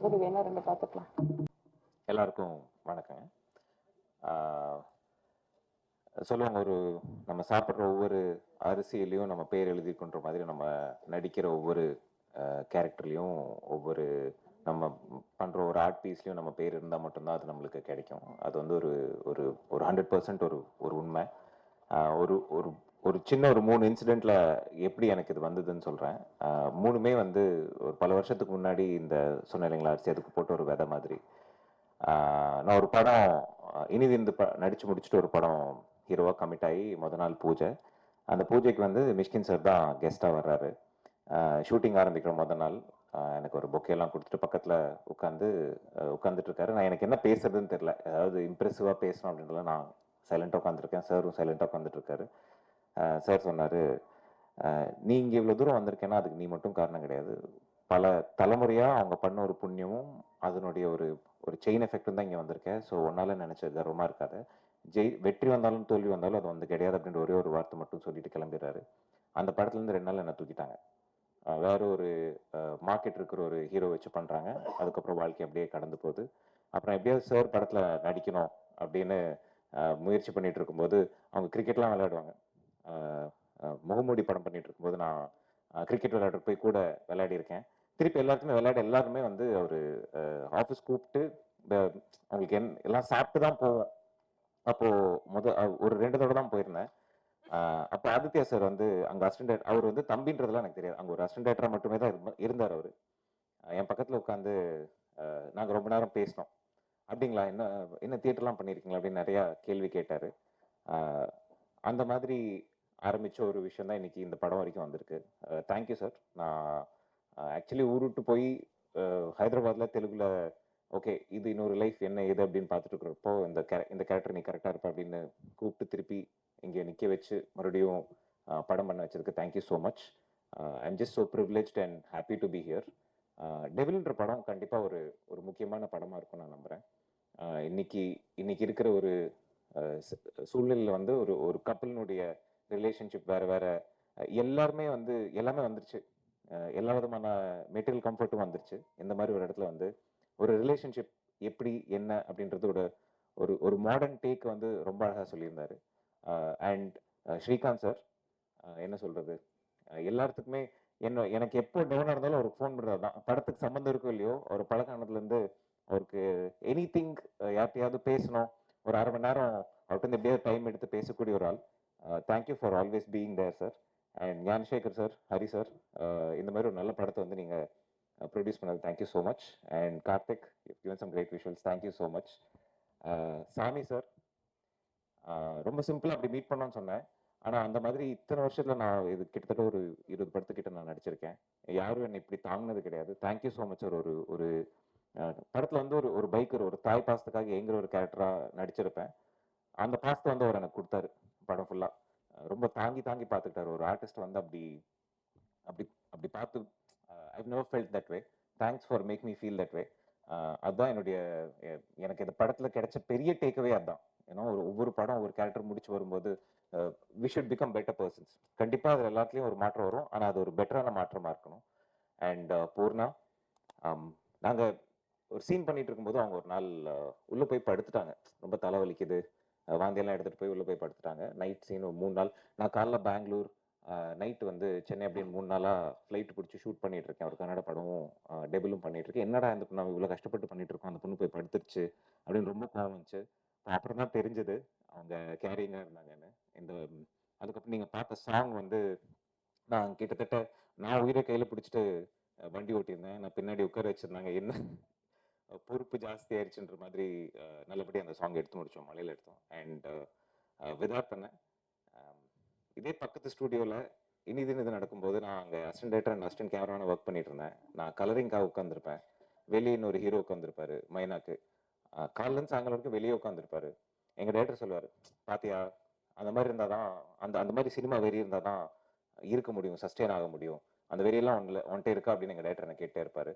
ஒரு வேணா ரெண்டு பார்த்துக்கலாம். எல்லாருக்கும் வணக்கங்க. சொல்லுவாங்க, ஒரு நம்ம சாப்பிட்ற ஒவ்வொரு அரிசியிலையும் நம்ம பேர் எழுதிக்கொன்ற மாதிரி நம்ம நடிக்கிற ஒவ்வொரு கேரக்டர்லையும் ஒவ்வொரு நம்ம பண்ணுற ஒரு ஆர்ட் பீஸ்லையும் நம்ம பேர் இருந்தால் மட்டும்தான் அது நம்மளுக்கு கிடைக்கும். அது வந்து ஒரு ஒரு ஒரு 100% ஒரு உண்மை. ஒரு ஒரு ஒரு சின்ன ஒரு 3 இன்சிடெண்ட்டில் எப்படி எனக்கு இது வந்ததுன்னு சொல்கிறேன். 3மே வந்து ஒரு பல வருஷத்துக்கு முன்னாடி இந்த சொன்ன இல்லைங்களா, அரிசி அதுக்கு போட்டு ஒரு விதை மாதிரி. நான் ஒரு படம் இனிதிருந்து நடித்து முடிச்சுட்டு ஒரு படம் ஹீரோவாக கமிட் ஆகி நாள் பூஜை. அந்த பூஜைக்கு வந்து மிஷ்கின் சார் தான் கெஸ்ட்டாக வர்றாரு. ஷூட்டிங் ஆரம்பிக்கிற நாள் எனக்கு ஒரு பொக்கேலாம் கொடுத்துட்டு பக்கத்தில் உட்காந்துட்டு இருக்காரு. நான் எனக்கு என்ன பேசுறதுன்னு தெரியல, அதாவது இம்ப்ரெசிவாக பேசணும் அப்படின்றத நான் சைலண்டாக உட்காந்துருக்கேன். சாரும் சைலண்டாக உட்காந்துட்டு இருக்காரு. சார் சொன்னார், நீ இங்கே இவ்வளோ தூரம் வந்திருக்கேன்னா அதுக்கு நீ மட்டும் காரணம் கிடையாது, பல தலைமுறையாக அவங்க பண்ண ஒரு புண்ணியமும் அதனுடைய ஒரு ஒரு செயின் எஃபெக்டும் தான் இங்கே வந்திருக்கேன். ஸோ ஒன்னால நினைச்ச கர்வமாக இருக்காது. வெற்றி வந்தாலும் தோல்வி வந்தாலும் அது வந்து கிடையாது அப்படின்ற ஒரே ஒரு வார்த்தை மட்டும் சொல்லிட்டு கிளம்பிடுறாரு. அந்த படத்துலேருந்து 2 நாள் என்னை தூக்கிட்டாங்க. வேற ஒரு மார்க்கெட் இருக்கிற ஒரு ஹீரோ வச்சு பண்ணுறாங்க. அதுக்கப்புறம் வாழ்க்கை அப்படியே கடந்து போகுது. அப்புறம் எப்படியாவது சார் படத்தில் நடிக்கணும் அப்படின்னு முயற்சி பண்ணிட்டு இருக்கும்போது, அவங்க கிரிக்கெட்லாம் விளையாடுவாங்க. முகமூடி படம் பண்ணிட்டு இருக்கும்போது நான் கிரிக்கெட் விளையாடுற போய் கூட விளையாடி இருக்கேன். திருப்பி எல்லாருமே வந்து ஒரு ஆஃபீஸ் கூப்பிட்டு அவங்களுக்கு எல்லாம் சாப்பிட்டு தான் போவோம். அப்போ ஒரு 2 தடவை தான் போயிருந்தேன். அப்போ ஆதித்யா சார் வந்து அங்கே அசிஸ்டன்ட், அவர் வந்து தம்பின்றதுலாம் எனக்கு தெரியாது, அங்கே ஒரு அசிஸ்டன்ட் டைரக்டரா மட்டுமே தான் இருந்தார் அவர். என் பக்கத்தில் உட்காந்து நாங்கள் ரொம்ப நேரம் பேசினோம். அப்படிங்களா, என்ன என்ன தியேட்டர்லாம் பண்ணியிருக்கீங்களா அப்படின்னு நிறையா கேள்வி கேட்டார். அந்த மாதிரி ஆரம்பித்த ஒரு விஷயம் தான் இன்னைக்கு இந்த படம் வரைக்கும் வந்திருக்கு. Thank you sir. நான் ஆக்சுவலி ஊர் விட்டு போய் ஹைதராபாத்தில் தெலுங்குல ஓகே இது இன்னொரு லைஃப் என்ன ஏது அப்படின்னு பார்த்துட்டு இருக்கிறப்போ இந்த கேரக்டர் நீ கரெக்டாக இருப்ப அப்படின்னு கூப்பிட்டு திருப்பி இங்கே நிற்க வச்சு மறுபடியும் படம் பண்ண வச்சதுக்கு thank you so much. I am just so privileged and happy to be here. டெவில்ன்ற படம் கண்டிப்பாக ஒரு ஒரு முக்கியமான படமாக இருக்கும் நான் நம்புகிறேன். இன்னைக்கு இருக்கிற ஒரு சூழ்நிலையில் வந்து ஒரு ஒரு கப்பலினுடைய ரிலேஷன்ஷிப் வேற வேற எல்லாமே வந்துருச்சு. எல்லா விதமான மெட்டீரியல் கம்ஃபர்ட்டும் வந்துருச்சு. இந்த மாதிரி ஒரு இடத்துல வந்து ஒரு ரிலேஷன்ஷிப் எப்படி என்ன அப்படின்றதோட ஒரு ஒரு மாடர்ன் டேக் வந்து ரொம்ப அழகாக சொல்லியிருந்தாரு. அண்ட் ஸ்ரீகாந்த் சார் என்ன சொல்றது, எல்லாத்துக்குமே எனக்கு எப்போ டவுனாக இருந்தாலும் அவருக்கு ஃபோன் பண்ணுறது தான். படத்துக்கு சம்மந்தம் இருக்கோ இல்லையோ, அவர் பழக்கானதுலேருந்து அவருக்கு எனி திங் யார்ட்டையாவது பேசணும், ஒரு 1/2 மணி நேரம் அவர்கிட்ட எப்படியாவது டைம் எடுத்து பேசக்கூடிய ஒரு ஆள். Thank you for always being there sir. And Gnanasekar sir, Hari sir, இந்த மாதிரி ஒரு நல்ல படத்தை வந்து நீங்கள் ப்ரொடியூஸ் பண்ணது thank you so much. And Karthik, given some great visuals, thank you so much. Sami sir, ரொம்ப சிம்பிளாக அப்படி மீட் பண்ணோன்னு சொன்னேன். ஆனால் அந்த மாதிரி இத்தனை வருஷத்தில் நான் இது கிட்டத்தட்ட ஒரு 20 படத்துக்கிட்ட நான் நடிச்சிருக்கேன். யாரும் என்னை இப்படி தாங்கினது கிடையாது. Thank you so much sir. ஒரு ஒரு படத்தில் வந்து ஒரு ஒரு பைக்கர், ஒரு தாய் பாசத்துக்காக எங்கிற ஒரு கேரக்டராக நடிச்சிருப்பேன். அந்த பாசத்தை வந்து அவர் எனக்கு கொடுத்தாரு படம் ஃபுல்லாக. ரொம்ப தாங்கி பார்த்துக்கிட்டாரு. ஒரு ஆர்டிஸ்ட் வந்து அப்படி அப்படி அப்படி பார்த்து I never felt that way. Thanks for make me feel that way. அதுதான் எனக்கு இந்த படத்தில் கிடைச்ச பெரிய டேக்அவே அதுதான். ஏன்னா ஒவ்வொரு படம் ஒரு கேரக்டர் முடிச்சு வரும்போது we should become better persons. கண்டிப்பாக அது எல்லாத்துலேயும் ஒரு மாற்றம் வரும், ஆனால் அது ஒரு பெட்டரான மாற்றமாக இருக்கணும். அண்ட் பூர்ணா, நாங்கள் ஒரு சீன் பண்ணிட்டு இருக்கும்போது அவங்க ஒரு நாள் உள்ளே போய் படுத்துட்டாங்க. ரொம்ப தலைவலிக்குது, வாந்தியெல்லாம் எடுத்துகிட்டு போய் உள்ளே போய் படுத்துட்டாங்க. நைட் சீன் 3 நாள். நான் காலைல பெங்களூர், நைட்டு வந்து சென்னை, அப்படின்னு 3 நாளாக ஃப்ளைட் பிடிச்சி ஷூட் பண்ணிட்டு இருக்கேன். ஒரு கன்னட படமும் டெபிலும் பண்ணிட்டு இருக்கேன். என்னடா இந்த பொண்ணு இவ்வளோ கஷ்டப்பட்டு பண்ணிட்டு இருக்கோம், அந்த பொண்ணு போய் படுத்துருச்சு அப்படின்னு ரொம்ப கோவம் வந்துச்சு. அப்புறம் தான் தெரிஞ்சது அவங்க கேரிங்காக இருந்தாங்கன்னு. அதுக்கப்புறம் நீங்கள் பார்த்த சாங் வந்து நான் கிட்டத்தட்ட உயிரை கையில் பிடிச்சிட்டு வண்டி ஓட்டியிருந்தேன். நான் பின்னாடி உட்கார வச்சிருந்தாங்க. என்ன பொறுப்பு ஜாஸ்தி ஆயிடுச்சுன்ற மாதிரி நல்லபடியாக அந்த சாங் எடுத்து முடித்தோம், மலையில் எடுத்தோம். அண்ட் விதார்த் பண்ணேன். இதே பக்கத்து ஸ்டூடியோவில் இது நடக்கும்போது நான் அங்கே அசிஸ்டன்ட் டைரக்டர் அண்ட் அசிஸ்டன்ட் கேமரான ஒர்க் பண்ணிட்டு இருந்தேன். நான் கலரிங்காக உட்காந்துருப்பேன். வெளியே இன்னொரு ஹீரோ உட்காந்துருப்பாரு, மைனாக்கு. காலிலேருந்து சாயங்காலம் வரைக்கும் வெளியே உட்காந்துருப்பாரு. எங்கள் டைரக்டர் சொல்லுவார், பாத்தியா அந்த மாதிரி இருந்தால் தான் அந்த மாதிரி சினிமா வெறி இருந்தால் தான் இருக்க முடியும், சஸ்டெயின் ஆக முடியும். அந்த வெறியெல்லாம் ஒன்ட்டே இருக்கா அப்படின்னு எங்கள் டைரக்டர் என்ன கேட்டே இருப்பார்.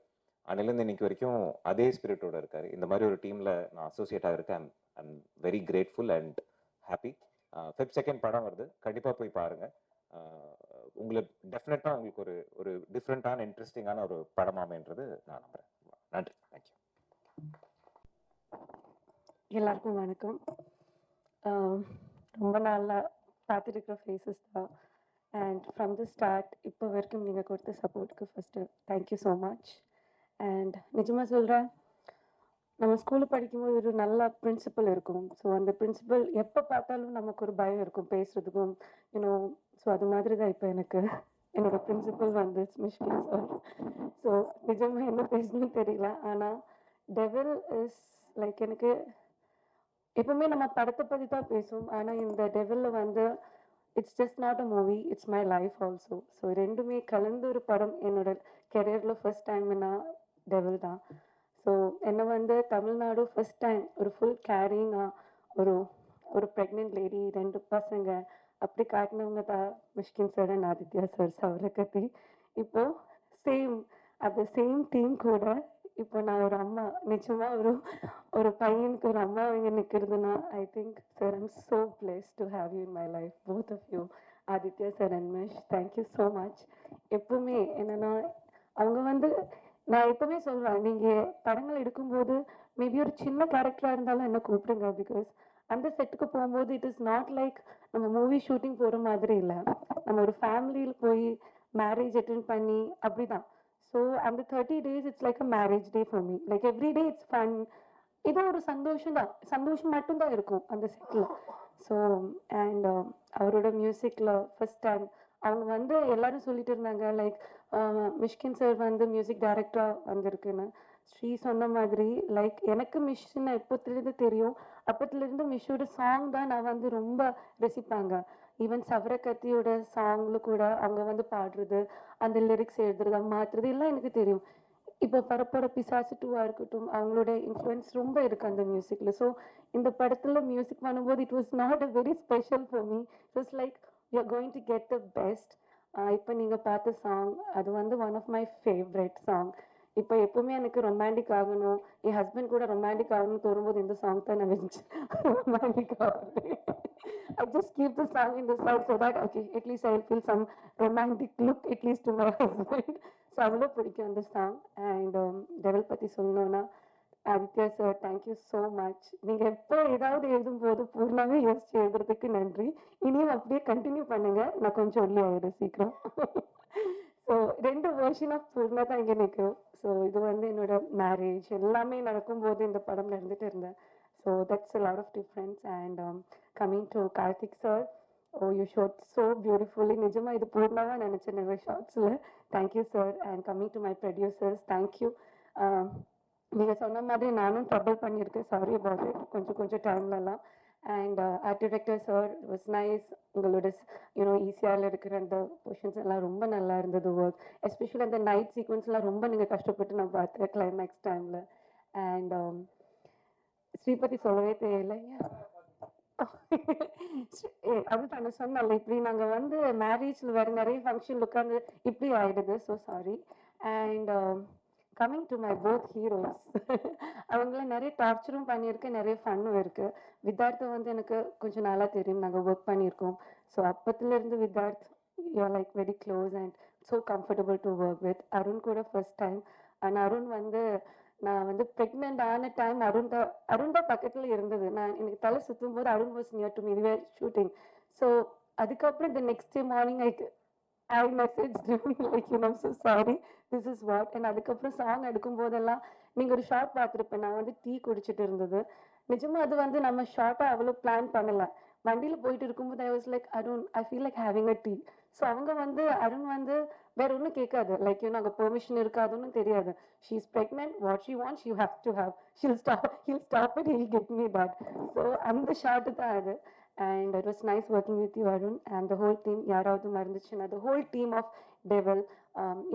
அன்னிலேருந்து இன்னைக்கு வரைக்கும் அதே ஸ்பிரிட்டோட இருக்காரு. இந்த மாதிரி ஒரு டீமில் நான் அசோசியேட்டாக இருக்கேன். I'm very grateful and happy. Feb 2 படம் வருது, கண்டிப்பாக போய் பாருங்கள். உங்களுக்கு டெஃபினட்டாக உங்களுக்கு ஒரு ஒரு டிஃப்ரெண்ட்டான இன்ட்ரெஸ்டிங்கான ஒரு படம் அமைன்றது நான் நம்புகிறேன். நன்றி. எல்லாருக்கும் வணக்கம். ஆம், ரொம்ப நாளா பார்த்துருக்கிற ஃபேஸஸ் தான். அண்ட் ஃப்ரம் த ஸ்டார்ட் இப்போ வரைக்கும் நீங்கள் கொடுத்த சப்போர்ட்டுக்கு first thank you so much. And நிஜமாக சொல்கிறேன், நம்ம ஸ்கூலில் படிக்கும்போது ஒரு நல்ல பிரின்சிபல் இருக்கும். ஸோ அந்த பிரின்சிபல் எப்போ பார்த்தாலும் நமக்கு ஒரு பயம் இருக்கும் பேசுகிறதுக்கும், யூனோ. ஸோ அது மாதிரி தான் இப்போ எனக்கு என்னோட பிரின்சிபல் வந்து மிஷ்கின் சார். ஸோ நிஜமாக என்ன பேசணும்னு தெரியல. ஆனால் டெவில் இஸ் லைக் எனக்கு எப்பவுமே நம்ம படத்தை பற்றி தான் பேசுவோம். ஆனால் இந்த டெவிலில் வந்து it's just not a movie, it's my life also. So ரெண்டுமே கலந்து ஒரு படம் என்னோட கெரியரில் ஃபர்ஸ்ட் டைம்னா டெவில் தான். ஸோ என்னை வந்து தமிழ்நாடு ஃபர்ஸ்ட் டைம் ஒரு ஃபுல் கேரிங்காக ஒரு ஒரு ப்ரெக்னென்ட் லேடி, 2 பசங்க அப்படி காட்டினவங்க தான் Mysskin sir and Aditya sir Savarakathi. இப்போ சேம் அந்த சேம் டீம் கூட இப்போ நான் ஒரு அம்மா, நிஜமா ஒரு ஒரு பையனுக்கு ஒரு அம்மா இங்கே நிற்கிறதுனா I think sir I'm so blessed to have you in my life, both of you, Aditya sir and Mysh. Thank you so much. எப்பவுமே என்னன்னா அவங்க வந்து நான் எப்பவுமே சொல்வேன், நீங்கள் படங்கள் எடுக்கும்போது மேபி ஒரு சின்ன கேரக்டராக இருந்தாலும் என்ன கூப்பிடுங்க. பிகாஸ் அந்த செட்டுக்கு போகும்போது இட் இஸ் நாட் லைக் நம்ம மூவி ஷூட்டிங் போகிற மாதிரி இல்லை. நம்ம ஒரு ஃபேமிலியில் போய் மேரேஜ் அட்டென்ட் பண்ணி அப்படிதான். ஸோ அந்த 30 days it's like a marriage day for me. Like every day it's fun. ஏதோ ஒரு சந்தோஷம் தான், சந்தோஷம் மட்டும்தான் இருக்கும் அந்த செட்டில். ஸோ அண்ட் அவரோட மியூசிக்கில் ஃபர்ஸ்ட் டைம் அவங்க வந்து எல்லாரும் சொல்லிட்டு இருந்தாங்க லைக் மிஷ்கின் சார் வந்து மியூசிக் டைரக்டராக வந்திருக்குன்னு. ஸ்ரீ சொன்ன மாதிரி லைக் எனக்கு மிஷ்னை எப்போத்துலேருந்து தெரியும், அப்போத்துலேருந்து மிஷ்ஷோட சாங் தான் நான் வந்து ரொம்ப ரசிப்பாங்க. ஈவன் சவரக்கத்தியோட சாங்ல கூட அவங்க வந்து பாடுறது, அந்த லிரிக்ஸ் எழுதுறது, அவங்க மாற்றுறது எல்லாம் எனக்கு தெரியும். இப்போ பரப்பர பிசாசு 2 இருக்கட்டும், அவங்களோட இன்ஃப்ளூயன்ஸ் ரொம்ப இருக்கு அந்த மியூசிக்ல. ஸோ இந்த படத்துல மியூசிக் பண்ணும்போது it was not a very special for me. It was like you are going to get the best. இப்போ நீங்கள் பார்த்த சாங் அது வந்து one of my favourite song. இப்போ எப்பவுமே எனக்கு ரொமான்டிக் ஆகணும், என் ஹஸ்பண்ட் கூட ரொமான்டிக் ஆகணும்னு தோணும்போது இந்த சாங் தான் நான் வச்சு ரொமான்டிக் ஆகுது. I just keep the song in the side so that okay, at least I'll feel some romantic look at least to my husband. So அவ்வளோ பிடிக்கும் அந்த சாங். அண்ட் டெவல் பற்றி சொல்லணும்னா Aditya sir thank you so much. நீங்கள் எப்போ ஏதாவது எழுதும்போது பூர்ணாவே யோசிச்சு எழுதுறதுக்கு நன்றி. இனியும் அப்படியே கண்டினியூ பண்ணுங்க, நான் கொஞ்சம் ஒல்லி ஆயிடும் சீக்கிரம். ஸோ 2 வெர்ஷன் ஆஃப் பூர்ணா தான் இங்கே நிற்கும். ஸோ இது வந்து என்னோட மேரேஜ் எல்லாமே நடக்கும்போது இந்த படம் நடந்துட்டு இருந்தேன். So that's a lot of difference. And coming to Karthik sir, oh you shot so beautifully. நிஜமா இது பூர்ணாவா நினைச்சேன் நிறைய ஷார்ட்ஸில். Thank you sir. And coming to my producers, thank you. நீங்கள் சொன்ன மாதிரி நானும் ட்ரபிள் பண்ணியிருக்கேன், சாரி அபவுட் இட், கொஞ்சம் கொஞ்சம் டைம்லலாம். And art director sir was nice. உங்களோட ஈஸியாக இருக்கிற அந்த பொசிஷன்ஸ் எல்லாம் ரொம்ப நல்லா இருந்தது ஒர்க். எஸ்பெஷலி அந்த நைட் சீக்வன்ஸ்லாம் ரொம்ப நீங்கள் கஷ்டப்பட்டு நான் பார்த்தேன் கிளைமேக்ஸ் டைமில். அண்ட் ஸ்ரீபதி சொல்லவே தெரியல. அதுதான் நான் சொன்னல, இப்படி நாங்கள் வந்து மேரேஜில் வேறு நிறைய ஃபங்க்ஷன் உட்காந்து இப்படி ஆயிடுது. So sorry. And coming to my both heroes, அவங்கள நிறைய டார்ச்சரும் பண்ணியிருக்கேன், நிறைய ஃபன்னும் இருக்குது. வித்தார்த்தை வந்து எனக்கு கொஞ்சம் நாளாக தெரியும், நாங்கள் ஒர்க் பண்ணியிருக்கோம். ஸோ அப்பத்துலேருந்து Vidharth you're like very close and so comfortable to work with. Arun கூட ஃபர்ஸ்ட் டைம். அண்ட் அருண் வந்து நான் வந்து ப்ரெக்னென்ட் ஆன டைம் அருண் தான் பக்கத்தில் இருந்தது. நான் எனக்கு தலை சுற்றும் போது Arun was near to me, we were shooting. So அதுக்கப்புறம் the next day morning I message like you know so sorry this is what. And அதுக்கப்புறம் சாங் எடுக்கும் போதெல்லாம் நீங்கள் ஒரு ஷார்ட் பார்த்துருப்பேன், நான் வந்து டீ குடிச்சிட்டு இருந்தது. நிஜமா அது வந்து நம்ம ஷார்ட்டாக அவ்வளோ பிளான் பண்ணல. வண்டியில் போயிட்டு இருக்கும்போது I was like Arun I feel like having a tea. So அவங்க வந்து அருண் வந்து வேற ஒன்றும் கேட்காது, லைக் அங்கே பெர்மிஷன் இருக்காதுன்னு தெரியாது. She is pregnant, what she want she have to have, he'll stop it, he'll get me that. So அந்த ஷார்ட்டு தான் அது. And it was nice working with you, Arun, and the whole team. யாராவது மறந்துச்சுன்னா the whole team of Devil,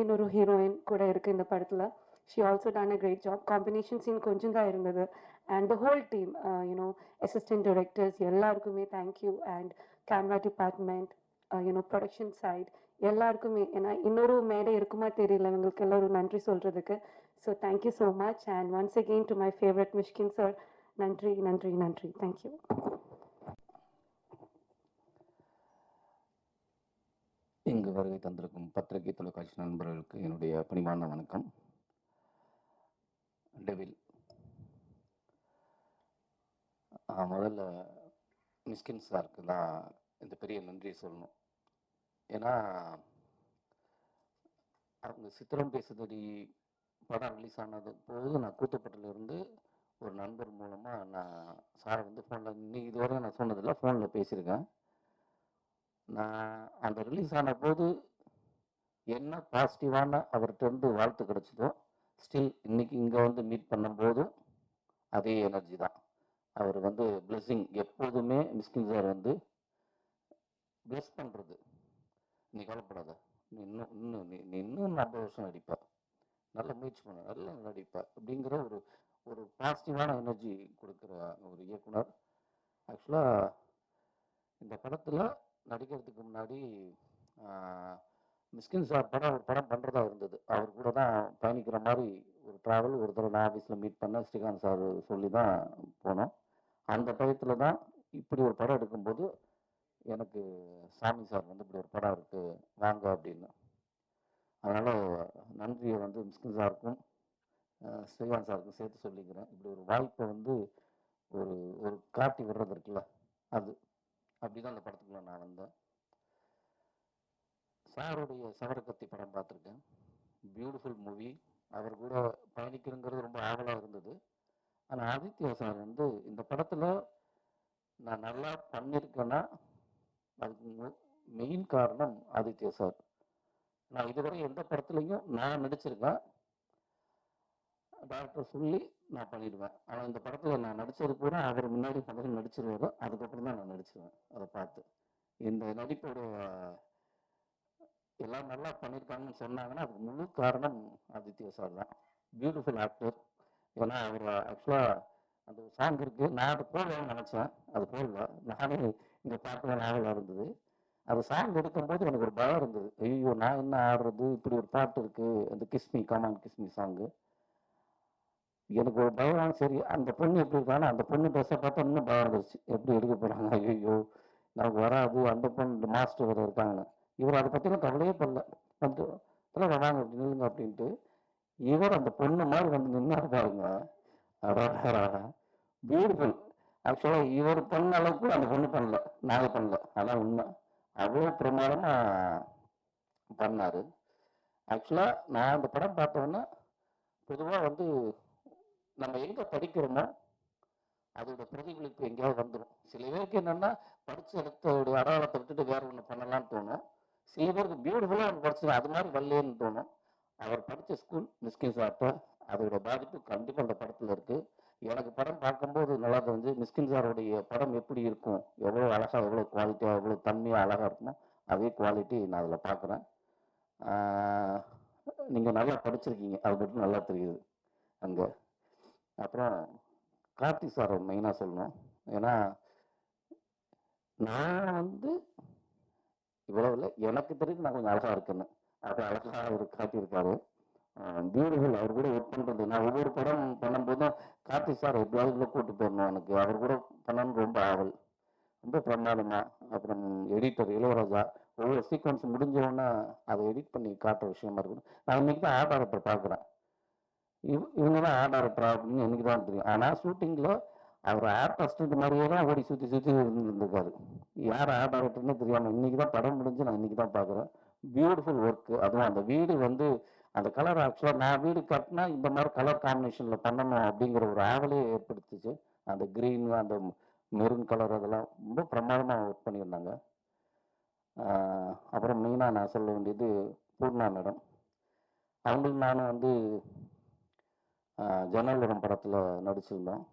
இன்னொரு heroine கூட இருக்கு இந்த படத்தில். She also done a great job. Combination scene கொஞ்சம் தான் இருந்தது. And the whole team, assistant directors எல்லாருக்குமே thank you. And camera department, production side எல்லாருக்குமே, ஏன்னா இன்னொரு மேடை இருக்குமா தெரியல உங்களுக்கு எல்லாரும் நன்றி சொல்றதுக்கு. So thank you so much. And once again to my favourite Mysskin sir, நன்றி நன்றி நன்றி. தேங்க்யூ. இங்கு வருகை தந்திருக்கும் பத்திரிகை தொலைக்காட்சி நண்பர்களுக்கு என்னுடைய பணிவான வணக்கம். டெவில் முதல்ல மிஸ்கின் சாருக்கு தான் இந்த பெரிய நன்றி சொல்லணும். ஏன்னா அவங்க சித்திரம் பேசுதடி படம் ரிலீஸ் ஆனது போது நான் கூத்துப்பட்டில் இருந்து ஒரு நண்பர் மூலமாக நான் சாரை வந்து ஃபோனில் இன்னைக்கு இதுவரை நான் சொன்னதில்லை, ஃபோனில் பேசியிருக்கேன். நான் அந்த ரிலீஸ் ஆன போது என்ன பாசிட்டிவான அவர்கிட்ட இருந்து வாழ்த்து கிடைச்சதோ ஸ்டில் இன்னைக்கு இங்கே வந்து மீட் பண்ணும்போதும் அதே எனர்ஜி தான். அவர் வந்து பிளெஸ்ஸிங் எப்போதுமே மிஸ்கின் சார் வந்து பிளஸ் பண்ணுறது. நீ கவலைப்படாத, நீ இன்னும் இன்னும் நீ நீ இன்னும் 50 வருஷம் நடிப்ப, நல்ல முயற்சி பண்ண, நல்லா நடிப்ப அப்படிங்கிற ஒரு ஒரு பாசிட்டிவான எனர்ஜி கொடுக்குற ஒரு இயக்குனர். ஆக்சுவலாக இந்த படத்தில் நடிக்கிறதுக்கு முன்னாடி மிஸ்கின் சார் ஒரு படம் பண்ணுறதா இருந்தது. அவர் கூட தான் பயணிக்கிற மாதிரி ஒரு ட்ராவல் ஒரு தடவை நான் ஆஃபீஸில் மீட் பண்ண ஸ்ரீகாந்த் சார் சொல்லி தான் போனோம். அந்த டயத்தில் தான் இப்படி ஒரு படம் எடுக்கும்போது எனக்கு சாமி சார் வந்து இப்படி ஒரு படம் இருக்குது வாங்க அப்படின்னு. அதனால் நன்றியை வந்து மிஸ்கின் சாருக்கும் ஸ்ரீகாந்த் சாருக்கும் சேர்த்து சொல்லிக்கிறேன். இப்படி ஒரு வாய்ப்பை வந்து ஒரு ஒரு காட்டி விடுறது இருக்குல்ல, அது அப்படி தான் அந்த படத்துக்குள்ள நான் வந்தேன். சாருடைய சவரக்கத்தி படம் பார்த்துருக்கேன், பியூட்டிஃபுல் மூவி. அவர் கூட பயணிக்கிறங்கிறது ரொம்ப ஆவலாக இருந்தது. ஆனால் ஆதித்யா சார் வந்து இந்த படத்தில் நான் நல்லா பண்ணியிருக்கேன்னா அதுக்கு மெயின் காரணம் ஆதித்யா சார். நான் இதுவரை எந்த படத்துலையும் நான் நடிச்சிருக்கேன், டாக்டர் சொல்லி நான் பண்ணிடுவேன். ஆனால் இந்த படத்தில் நான் நடித்தது கூட அவர் முன்னாடி முதல்ல நடிச்சிருவாரு, அதுக்கப்புறம் தான் நான் நடிச்சிருவேன். அதை பார்த்து இந்த நடிப்போட எல்லாம் நல்லா பண்ணியிருக்காங்கன்னு சொன்னாங்கன்னா அதுக்கு முழு காரணம் ஆதித்யா சார் தான். Beautiful actor. ஏன்னா அவர் ஆக்சுவலாக அந்த சாங் இருக்குது, நான் அதை போடலாம்னு நினச்சேன், அது போடல. நானே இங்கே பார்க்க நாவலாக இருந்தது. அது சாங் எடுக்கும்போது எனக்கு ஒரு பயம் இருந்தது, ஐயோ நான் என்ன ஆடுறது, இப்படி ஒரு பாட்டு இருக்குது, அந்த கிஸ்மி கமான் கிஸ்மி சாங்கு. எனக்கு ஒரு பயம். சரி அந்த பொண்ணு எப்படி இருக்கானா, அந்த பொண்ணு ட்ரெஸ்ஸை பார்த்தா இன்னும் பயம் இருந்துச்சு, எப்படி எடுக்க போகிறாங்க, ஐயோ நமக்கு வராது, அந்த பொண்ணு மாஸ்டர் வேறு இருக்காங்கன்னு. இவர் அதை பற்றிலாம் கவலையே பண்ணல, வந்து வாங்க அப்படி நில்லுங்க அப்படின்ட்டு இவர் அந்த பொண்ணு மாதிரி வந்து நின்னாரு பாருங்க. பியூட்டிஃபுல். ஆக்சுவலாக இவர் பண்ண அளவுக்கு அந்த பொண்ணு பண்ணல, நாங்கள் பண்ணல, அதான் உண்மை. அவ்வளோ பிரமாதமாக பண்ணார். ஆக்சுவலாக நான் அந்த படம் பார்த்தோன்னா பொதுவாக வந்து நம்ம எங்கே படிக்கிறோமோ அதோட பிரதிபலிப்பு எங்கேயாவது வந்துடும். சில பேருக்கு என்னென்னா படித்த இடத்தோடைய அடையாளத்தை விட்டுட்டு வேற ஒன்று பண்ணலான்னு தோணும். சில பேருக்கு பியூட்டிஃபுல்லாக அவங்க படிச்சு அது மாதிரி வரலேன்னு தோணும். அவர் படித்த ஸ்கூல் மிஸ்கின் சார்ட்ட அதோட பாதிப்பு கண்டிப்பாக அந்த படத்தில் இருக்குது. எனக்கு படம் பார்க்கும்போது நல்லா தெரிஞ்சு மிஸ்கின் சாருடைய படம் எப்படி இருக்கும், எவ்வளோ அழகாக எவ்வளோ குவாலிட்டியாக எவ்வளோ தன்மையாக அழகாக இருக்குமோ அதே குவாலிட்டி நான் அதில் பார்க்குறேன். நீங்கள் நல்லா படிச்சிருக்கீங்க, அது மட்டும் நல்லா தெரியுது அங்கே. அப்புறம் கார்த்திக் சாரை மெயினாக சொல்லணும். ஏன்னா நான் வந்து இவ்வளோ இல்லை, எனக்கு தெரிஞ்சு நான் கொஞ்சம் அழகாக இருக்குன்னு அது அழகாக அவர் காட்டியிருக்காரு. பியூட்டிஃபுல். அவர் கூட ஒர்க் பண்ணுறது, நான் ஒவ்வொரு படம் பண்ணும்போதும் கார்த்திக் சார் எப்படியாவது உள்ள கூட்டு போயிடணும், எனக்கு அவர் கூட பண்ணணும்னு ரொம்ப ஆவல், ரொம்ப பிரமாதமாக. அப்புறம் எடிட்டர் இளையராஜா ஒவ்வொரு சீக்வன்ஸ் முடிஞ்சோடனே அதை எடிட் பண்ணி காட்டுற விஷயமா இருக்கணும். நான் இன்னைக்கு தான் ஆர்ட் டைரக்டர் பார்க்குறேன், இவங்க தான் ஆர்ட் டைரக்டரா அப்படின்னு எனக்கு தான் தெரியும். ஆனால் ஷூட்டிங்கில் அவர் ஆர்ட் அசிஸ்டன்ட் மாதிரியே தான் ஓடி சுற்றி சுற்றி இருந்திருக்காரு, யார் ஆர்ட் டைரக்டர்னு தெரியாமல். இன்னைக்கு தான் படம் முடிஞ்சு நான் இன்னைக்கு தான் பார்க்குறேன். Beautiful work. அதுவும் அந்த வீடு வந்து அந்த கலர், ஆக்சுவலாக நான் வீடு கட்டினா இந்த மாதிரி கலர் காம்பினேஷனில் பண்ணணும் அப்படிங்கிற ஒரு ஆவலே ஏற்படுத்துச்சு. அந்த க்ரீன் அந்த மெரூன் கலர் அதெல்லாம் ரொம்ப பிரமாதமாக ஒர்க் பண்ணியிருந்தாங்க. அப்புறம் மெயினாக நான் சொல்ல வேண்டியது பூர்ணா மேடம். அவங்களுக்கு நானும் வந்து ஜன்னல்வரம் படத்தில் நடிச்சிருந்தோம்.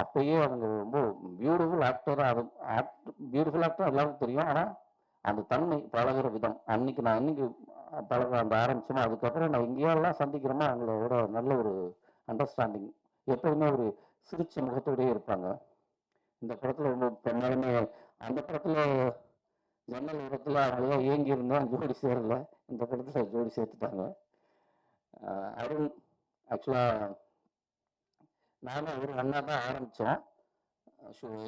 அப்பயே அவங்க ரொம்ப பியூட்டிஃபுல் ஆக்டராக, பியூட்டிஃபுல் ஆக்டர் எல்லாருக்கும் தெரியும். ஆனால் அந்த தன்மை பழகிற விதம், அன்னைக்கு நான் இன்னைக்கு பழக அந்த ஆரம்பிச்சோமோ அதுக்கப்புறம் நான் எங்கேயெல்லாம் சந்திக்கிறோமோ அவங்களோட நல்ல ஒரு அண்டர்ஸ்டாண்டிங், எப்போதுமே ஒரு சிரிச்ச முகத்தோடயே இருப்பாங்க. இந்த படத்தில் ரொம்ப பிரமாதமே. அந்த படத்தில் ஜன்னல் உரத்தில் அவங்கள ஏங்கி இருந்தோம், ஜோடி சேரல. இந்த படத்தில் ஜோடி சேர்த்துட்டாங்க. அருண், ஆக்சுவலாக நானும் அவரும் ஒன்றா தான் ஆரம்பித்தோம்.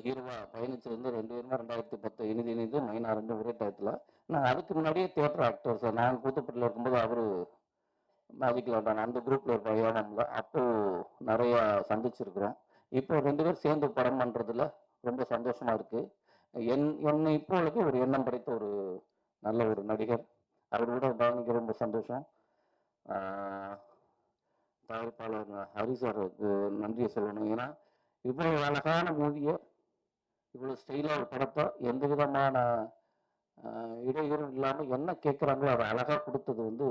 ஹீரோவா பயணிச்சு வந்து 2 பேருமே 2010 இனிது மைனா 2 ஒரே டயத்தில். நான் அதுக்கு முன்னாடியே தியேட்டர் ஆக்டர் சார், நான் கூத்துப்பட்டில் இருக்கும்போது அவர் மேஜிக்கில் அந்த குரூப்பில் இருப்பாங்க ஏழாமில், அப்போ நிறையா சந்திச்சிருக்கிறோம். இப்போ 2 பேரும் சேர்ந்து படம் பண்ணுறதுல ரொம்ப சந்தோஷமா இருக்கு. என்னை இப்பொழுது ஒரு எண்ணம் படைத்த ஒரு நல்ல ஒரு நடிகர். அவர் கூட பயணிக்க ரொம்ப சந்தோஷம். ஆஹ் தயாரிப்பாளர் ஹரி சாருக்கு நன்றியை சொல்லணும். ஏன்னா இவ்வளவு அழகான மூவியை, இவ்வளவு ஸ்டைலாக ஒரு படத்தை எந்த விதமான இடையூறும் இல்லாமல் என்ன கேட்குறாங்களோ அதை அழகாக கொடுத்தது வந்து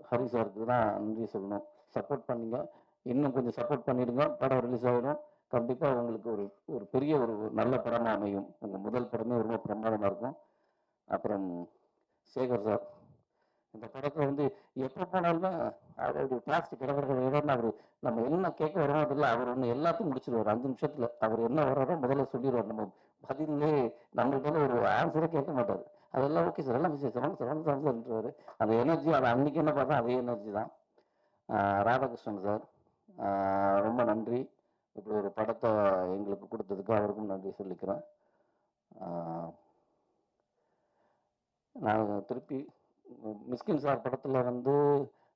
ஹரி சாருக்கு தான் நன்றி சொல்லணும். சப்போர்ட் பண்ணீங்க, இன்னும் கொஞ்சம் சப்போர்ட் பண்ணிடுங்க. படம் ரிலீஸ் ஆகிடும். கண்டிப்பாக உங்களுக்கு ஒரு ஒரு பெரிய ஒரு நல்ல படமாக அமையும். உங்கள் முதல் படமே ரொம்ப பிரமாதமாக இருக்கும். அப்புறம் சேகர் சார், இந்த படத்தை வந்து எப்போ போனாலுமே அவருடைய பிளாஸ்டிக் கிடக்கிறத அவர் நம்ம என்ன கேட்க வரோமோ அதில் அவர் ஒன்று எல்லாத்தையும் முடிச்சிருவார் 5 நிமிஷத்தில். அவர் என்ன வர்றாரோ முதல்ல சொல்லிடுவார். நம்ம பதிலே நம்மள்கிட்ட ஒரு ஆன்சரே கேட்க மாட்டார். அதெல்லாம் ஓகே சார், எல்லாம் சொல்லிட்டுருவாரு. அந்த எனர்ஜி அதை அன்னைக்கு என்ன பார்த்தா அதே எனர்ஜி தான். ராதாகிருஷ்ணன் சார், ரொம்ப நன்றி. இப்படி ஒரு படத்தை எங்களுக்கு கொடுத்ததுக்கு அவருக்கும் நன்றி சொல்லிக்கிறேன். நான் திருப்பி மிஸ்கின் சார் படத்தில் வந்து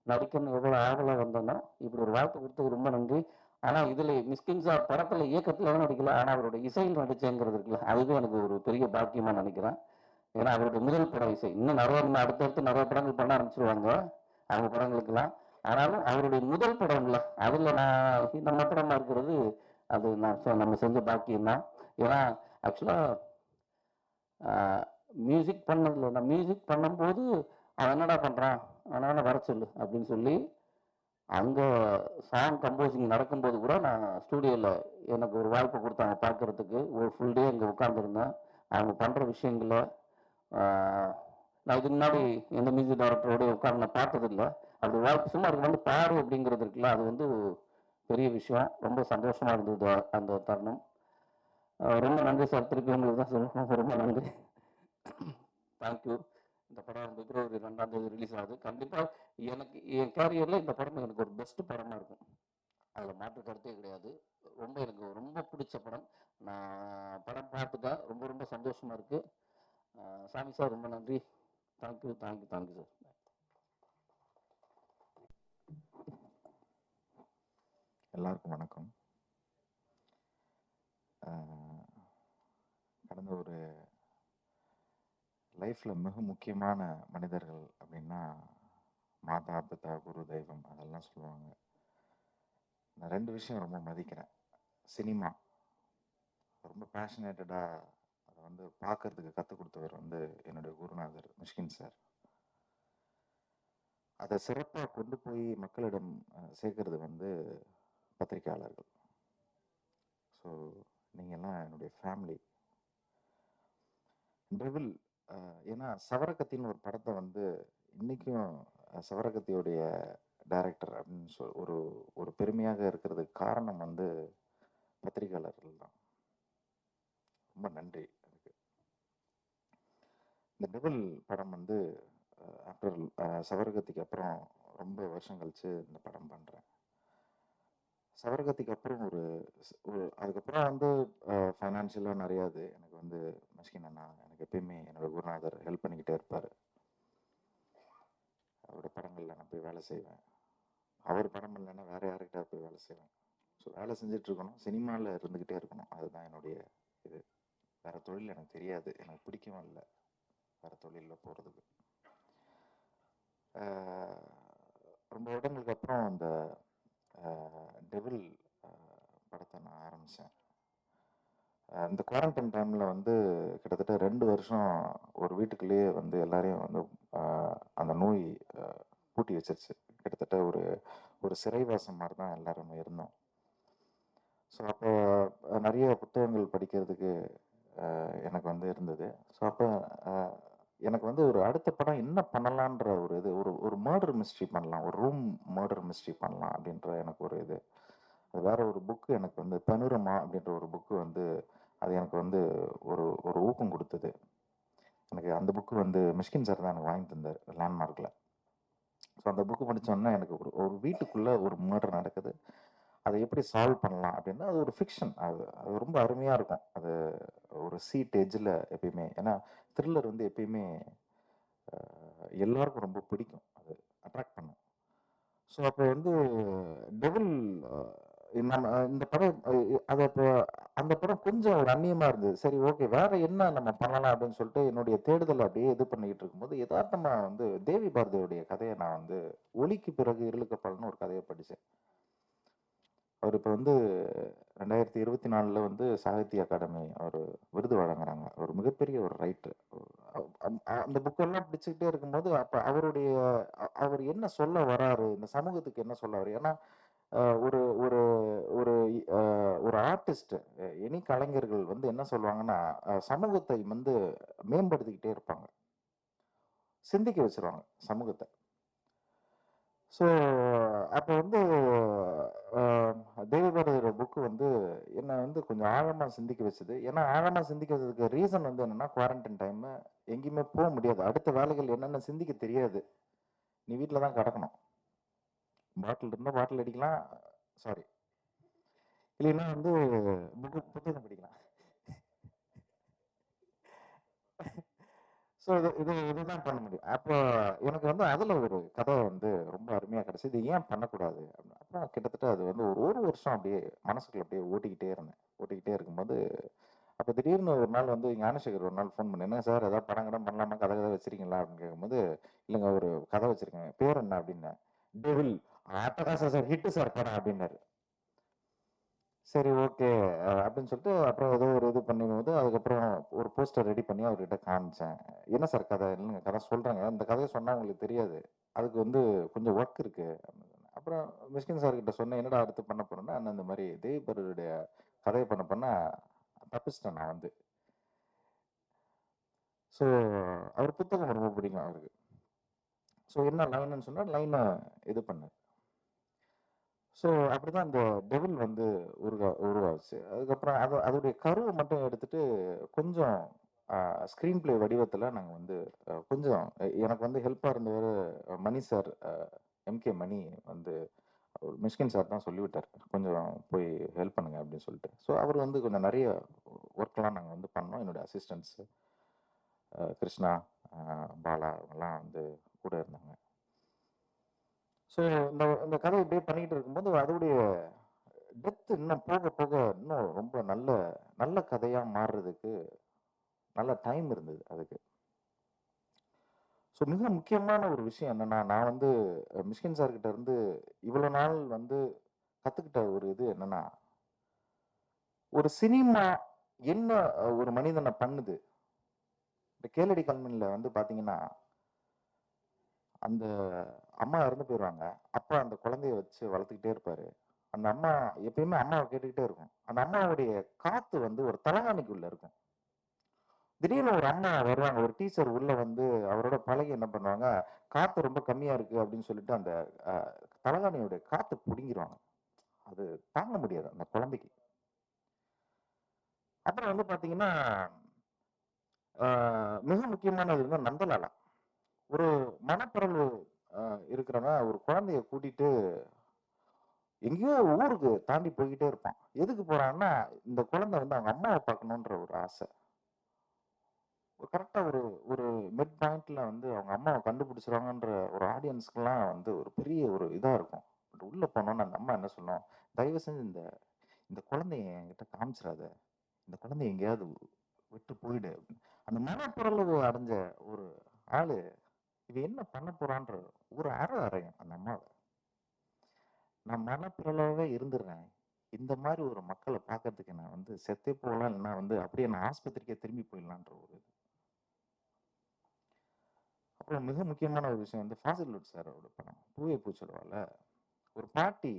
நடிக்கணும் எவ்வளோ ஆவலாக வந்தோன்னா இப்படி ஒரு வாய்ப்பு கொடுத்தது ரொம்ப நன்றி. ஆனால் இதில் மிஸ்கின் சார் படத்தில் இயக்கத்தில் நடிக்கல, ஆனால் அவரோட இசையில் நடிச்சேங்கிறது இருக்குல்ல, அதுவே எனக்கு ஒரு பெரிய பாக்கியமாக நினைக்கிறேன். ஏன்னா அவருடைய முதல் படம் இசை. இன்னும் அடுத்தடுத்து நிறைய படங்கள் பண்ண ஆரம்பிச்சிருவாங்க அவங்க படங்களுக்கெல்லாம். ஆனாலும் அவருடைய முதல் படம் இல்லை, அதில் நான் நம்ம படமாக இருக்கிறது அது நம்ம செஞ்ச பாக்கியம் தான். ஏன்னா ஆக்சுவலாக மியூசிக் பண்ணதில்லை, நான் மியூசிக் பண்ணும்போது அவன் என்னடா பண்ணுறான், அவனால வர சொல்லு அப்படின்னு சொல்லி அங்கே சாங் கம்போசிங் நடக்கும்போது கூட நான் ஸ்டூடியோவில் எனக்கு ஒரு வாய்ப்பு கொடுத்தாங்க பார்க்குறதுக்கு. ஒரு ஃபுல் டே இங்கே உட்காந்துருந்தேன். அவங்க பண்ணுற விஷயங்களை நான் இதுக்கு முன்னாடி எந்த மியூசிக் டைரக்டரோட உட்காந்து நான் பார்த்ததில்லை. அப்படி வாய்ப்பு சும்மா அதுக்கு வந்து பாரு அப்படிங்கிறது இருக்குல்ல, அது வந்து பெரிய விஷயம். ரொம்ப சந்தோஷமாக இருந்தது அந்த தருணம். ரொம்ப நன்றி சார். திருப்பி உங்களுக்கு தான் சொல்லணும், ரொம்ப நன்றி. தேங்க்யூ. இந்த படம் பிப்ரவரி 2ஆம் தேதி ரிலீஸ் ஆகுது. கண்டிப்பாக எனக்கு என் கேரியரில் இந்த படம் எனக்கு ஒரு பெஸ்ட் படமாக இருக்கும், அதில் மாற்று கருத்தே கிடையாது. எனக்கு ரொம்ப பிடிச்ச படம். நான் படம் பார்த்துட்டேன், ரொம்ப ரொம்ப சந்தோஷமாக இருக்குது. சாமி சார் ரொம்ப நன்றி. Thank you thank you thank you sir. எல்லாருக்கும் வணக்கம். கடந்த ஒரு லைஃப்பில் மிக முக்கியமான மனிதர்கள் அப்படின்னா மாதா பிதா குரு தெய்வம் அதெல்லாம் சொல்லுவாங்க. நான் 2 விஷயம் ரொம்ப மதிக்கிறேன். சினிமா ரொம்ப பேஷனேட்டடாக அதை வந்து பார்க்கறதுக்கு கற்றுக் கொடுத்தவர் வந்து என்னுடைய குருநாதர் மிஷ்கின் சார். அதை சிறப்பாக கொண்டு போய் மக்களிடம் சேர்க்கறது வந்து பத்திரிகையாளர்கள். ஸோ நீங்கள்லாம் என்னுடைய ஃபேமிலி. டெவில் ஏன்னா சவரகத்தின்னு ஒரு படத்தை வந்து இன்றைக்கும் சவரகத்தியோடைய டைரக்டர் அப்படின்னு ஒரு ஒரு பெருமையாக இருக்கிறதுக்கு காரணம் வந்து பத்திரிகையாளர்கள் தான். ரொம்ப நன்றி அதுக்கு. இந்த டெவில் படம் வந்து ஆஃப்டர் சவரகத்திக்கு அப்புறம் ரொம்ப வருஷம் கழிச்சு இந்த படம் பண்ணுறேன். சவரகத்திக்கு அப்புறம் அதுக்கப்புறம் வந்து ஃபைனான்ஷியலாக நிறையாது எனக்கு வந்து மிஷ்கின் அண்ணா எனக்கு எப்பயுமே என்னோட குருநாதர் ஹெல்ப் பண்ணிக்கிட்டே இருப்பார். அவரோட படங்களில் நான் போய் வேலை செய்வேன். அவர் படம் இல்லைன்னா வேற யாருக்கிட்ட போய் வேலை செய்வேன். ஸோ வேலை செஞ்சுட்டு இருக்கணும், சினிமாவில் இருந்துக்கிட்டே இருக்கணும். அதுதான் என்னுடைய இது. வேற தொழில் எனக்கு தெரியாது, எனக்கு பிடிக்கவும் இல்லை வேற தொழிலில் போகிறதுக்கு. ரொம்ப வருடங்களுக்கு அப்புறம் அந்த டெவில் படத்தை நான் ஆரம்பித்தேன். இந்த குவாரண்டைன் டைமில் வந்து கிட்டத்தட்ட 2 வருஷம் ஒரு வீட்டுக்குள்ளேயே வந்து எல்லாரையும் வந்து அந்த நோய் பூட்டி வச்சிருச்சு. கிட்டத்தட்ட ஒரு ஒரு சிறைவாசம் மாதிரி தான் எல்லாருமே இருந்தோம். ஸோ அப்போ நிறைய புத்தகங்கள் படிக்கிறதுக்கு எனக்கு வந்து இருந்தது. ஸோ அப்போ எனக்கு வந்து ஒரு அடுத்த படம் என்ன பண்ணலான்ற ஒரு இது, ஒரு மர்டர் மிஸ்ட்ரி பண்ணலாம், ஒரு ரூம் மர்டர் மிஸ்ட்ரி பண்ணலாம் அப்படின்ற எனக்கு ஒரு இது. அது வேற ஒரு புக்கு எனக்கு வந்து பனுரமா அப்படின்ற ஒரு புக்கு வந்து அது எனக்கு வந்து ஒரு ஊக்கம் கொடுத்தது. எனக்கு அந்த புக்கு வந்து மிஷ்கின் சார் தான் எனக்கு வாங்கி தந்தார் லேண்ட்மார்க்கில். ஸோ அந்த புக்கு படித்தோன்னா எனக்கு ஒரு வீட்டுக்குள்ளே ஒரு மர்டர் நடக்குது, அதை எப்படி சால்வ் பண்ணலாம் அப்படின்னா அது ஒரு ஃபிக்ஷன். அது ரொம்ப அருமையாக இருக்கும். அது ஒரு சீட் எஜ்ஜில் எப்பயுமே, ஏன்னா த்ரில்லர் வந்து எப்பயுமே எல்லாருக்கும் ரொம்ப பிடிக்கும், அது அட்ராக்ட் பண்ணும். ஸோ அப்போ வந்து டெவில் நம்ம இந்த படம் அது அப்போ அந்த படம் கொஞ்சம் ஒரு அந்நியமா இருந்தது. சரி ஓகே வேற என்ன நம்ம பண்ணலாம் அப்படின்னு சொல்லிட்டு என்னுடைய தேடுதல் அப்படியே இது பண்ணிக்கிட்டு இருக்கும்போது எதார்த்தமா வந்து தேவி பாரதியுடைய கதைய நான் வந்து ஒலிக்கு பிறகு இருளுக்கு பகல்னு ஒரு கதைய படிச்சேன். அவர் இப்ப வந்து 2024ல வந்து சாகித்ய அகாடமி ஒரு விருது வழங்குறாங்க. ஒரு மிகப்பெரிய ஒரு ரைட்டர். அந்த புக்கெல்லாம் படிச்சுக்கிட்டே இருக்கும்போது, அப்ப அவருடைய அவர் என்ன சொல்ல வராரு? இந்த சமூகத்துக்கு என்ன சொல்ல வராரு? ஏன்னா, அ ஒரு ஒரு ஒரு அ ஒரு ஆர்டிஸ்ட் எனி கலைஞர்கள் வந்து என்ன சொல்லுவாங்கன்னா, சமூகத்தை வந்து மேம்படுத்திக்கிட்டே இருப்பாங்க. சிந்திக்க வச்சுருவாங்க சமூகத்த. ஸோ, அப்போ வந்து அ தேவபாரதியோட புக் வந்து என்ன வந்து கொஞ்சம் ஆழமா சிந்திக்க வச்சது. ஏன்னா, ஆழமா சிந்திக்க வச்சதுக்கு ரீசன் வந்து என்னன்னா, குவாரண்டைன் டைமு எங்கேயுமே முடியாது. அடுத்த வேலைகள் என்னன்னு சிந்திக்க தெரியாது. நீ வீட்ல தான் கிடக்கணும். பாட்டில் இருந்தா பாட்டில் அடிக்கலாம். சாரி. இல்லைன்னா வந்து புத்தகம் படிக்கலாம். ஸோ இது இது இதுதான் பண்ண முடியும். அப்போ எனக்கு வந்து அதுல ஒரு கதை வந்து ரொம்ப அருமையா கிடைச்சது. இது ஏன் பண்ணக்கூடாது? அப்படின்னு. அப்புறம் கிட்டத்தட்ட அது வந்து ஒரு 1 வருஷம் அப்படியே மனசுக்குள்ள அப்படியே ஓட்டிக்கிட்டே இருந்தேன். ஓட்டிக்கிட்டே இருக்கும்போது, அப்ப திடீர்னு ஒரு நாள் வந்து ஞானசேகர் ஒரு நாள் ஃபோன் பண்ணி, "என்ன சார் ஏதாவது படம் கிடம் பண்ணலாமா? கதை கதை வச்சிருக்கீங்களா?" அப்படின்னு கேட்கும்போது, "இல்லைங்க ஒரு கதை வச்சிருக்கேன். பேர் என்ன?" அப்படின்னேன். "டெவில்." "அட்டகாசம் சார். ஹிட்டு சார் படம்." அப்படின்னாரு. சரி ஓகே. அப்படின்னு சொல்லிட்டு அப்புறம் ஏதோ ஒரு இது பண்ணும்போது, அதுக்கப்புறம் ஒரு போஸ்டர் ரெடி பண்ணி அவர்கிட்ட காமிச்சேன். "என்ன சார் கதை?" "இல்லைங்க கதை சொல்றேங்க. இந்த கதைய சொன்னா உங்களுக்கு தெரியாது. அதுக்கு வந்து கொஞ்சம் ஒர்க் இருக்கு." அப்படின்னு சொன்னேன். அப்புறம் மிஷ்கின் சார் கிட்ட சொன்னேன், "என்னடா அடுத்து பண்ண போறேன்னா?" "அண்ணா இந்த மாரி தேவிபருடைய கதைய பண்ண போனா தப்பிச்சிட்டேன் நான் வந்து." ஸோ அவர் புத்தகம் ரொம்ப பிடிக்கும் அவருக்கு. ஸோ என்ன லைனுன்னு சொன்னா, லைன இது பண்ணாரு. ஸோ அப்படிதான் இந்த டெவில் வந்து உருவாச்சு. அதுக்கப்புறம் அதோடைய கருவ மட்டும் எடுத்துட்டு கொஞ்சம் ஸ்க்ரீன் பிளே வடிவத்துல நாங்க வந்து கொஞ்சம் எனக்கு வந்து ஹெல்ப்பா இருந்தவரு மணி சார், எம்கே மணி வந்து மிஷ்கின் சார் தான் சொல்லிவிட்டாரு. கொஞ்சம் போய் ஹெல்ப் பண்ணுங்க அப்படின்னு சொல்லிட்டு. ஸோ அவர் வந்து கொஞ்சம் நெறைய ஒர்க்லாம் நாங்க வந்து பண்ணோம். என்னுடைய அசிஸ்டன்ட்ஸ் கிருஷ்ணா, பாலா இவங்கலாம் வந்து கூட இருந்தாங்க. ஸோ இந்த இந்த கதை இப்படியே பண்ணிட்டு இருக்கும்போது அதோடைய டெப்த் இன்னும் போக போக இன்னும் ரொம்ப நல்ல நல்ல கதையா மாறுறதுக்கு நல்ல டைம் இருந்தது அதுக்கு. ஸோ மிக முக்கியமான ஒரு விஷயம் என்னன்னா, நான் வந்து மிஷ்கின் சார் கிட்ட இருந்து இவ்வளோ நாள் வந்து கத்துக்கிட்ட ஒரு இது என்னன்னா, ஒரு சினிமா என்ன ஒரு மனிதன பண்ணுது? இந்த கேளடி கண்மணில வந்து பார்த்தீங்கன்னா, அந்த அம்மா இறந்து போயிருவாங்க. அப்பா அந்த குழந்தைய வச்சு வளர்த்துக்கிட்டே இருப்பாரு. அந்த அம்மா எப்பயுமே அம்மாவ கேட்டுக்கிட்டே இருக்கும். அந்த அம்மாவுடைய காத்து வந்து ஒரு தலகாணிக்குள்ள இருக்கும். திடீர்னு ஒரு அம்மா வருவாங்க. ஒரு டீச்சர் உள்ள வந்து அவரோட பழகி என்ன பண்ணுவாங்க, "காத்து ரொம்ப கம்மியா இருக்கு" அப்படின்னு சொல்லிட்டு அந்த அ தலகாணியோட காத்த புடுங்கிருவாங்க. அது தாங்க முடியாது அந்த குழந்தைக்கு. அப்புறம் வந்து பார்த்தீங்கன்னா, ஆ மிக முக்கியமானது வந்து நந்தலாலா. ஒரு மனப்பிறழ்வு அ இருக்கிறவன் ஒரு குழந்தைய கூட்டிட்டு எங்கேயோ ஊருக்கு தாண்டி போய்க்கிட்டே இருப்பான். எதுக்கு போறான்னா, இந்த குழந்தை வந்து அவங்க அம்மாவ பார்க்கணுன்ற ஒரு ஆசை. கரெக்ட்டா ஒரு ஒரு மிட் பாயிண்ட்ல வந்து அவங்க அம்மாவ கண்டுபிடிச்சுருவாங்கன்ற ஒரு ஆடியன்ஸ்க்குலாம் வந்து ஒரு பெரிய ஒரு இதா இருக்கும். பட் உள்ள போனோனே அந்த அம்மா என்ன சொல்லும், "தயவு செஞ்சு இந்த இந்த குழந்தைய என்கிட்ட காமிச்சிறாத. இந்த குழந்தைய எங்கேயாவது விட்டு போயிடு." அப்படின்னு. அந்த மனப்பிறழ்வு அடைஞ்ச ஒரு ஆளு, இவ என்ன பண்ண போறான்ற ஒரு அறையும் அந்த அம்மாவ. நான் மனப்பிறழாவே இருந்துடுறேன். இந்த மாரி ஒரு மக்கள பார்க்கறதுக்கு நான் வந்து செத்தே போகலாம். இல்லன்னா வந்து அப்படியே நான் ஆஸ்பத்திரிக்கே திரும்பி போயிடலான்ற ஒரு இது. அப்புறம் மிக முக்கியமான ஒரு விஷயம் வந்து ஃபாசில் லூட் சாரோட படம். பூவே பூச்சொடவால ஒரு பாட்டி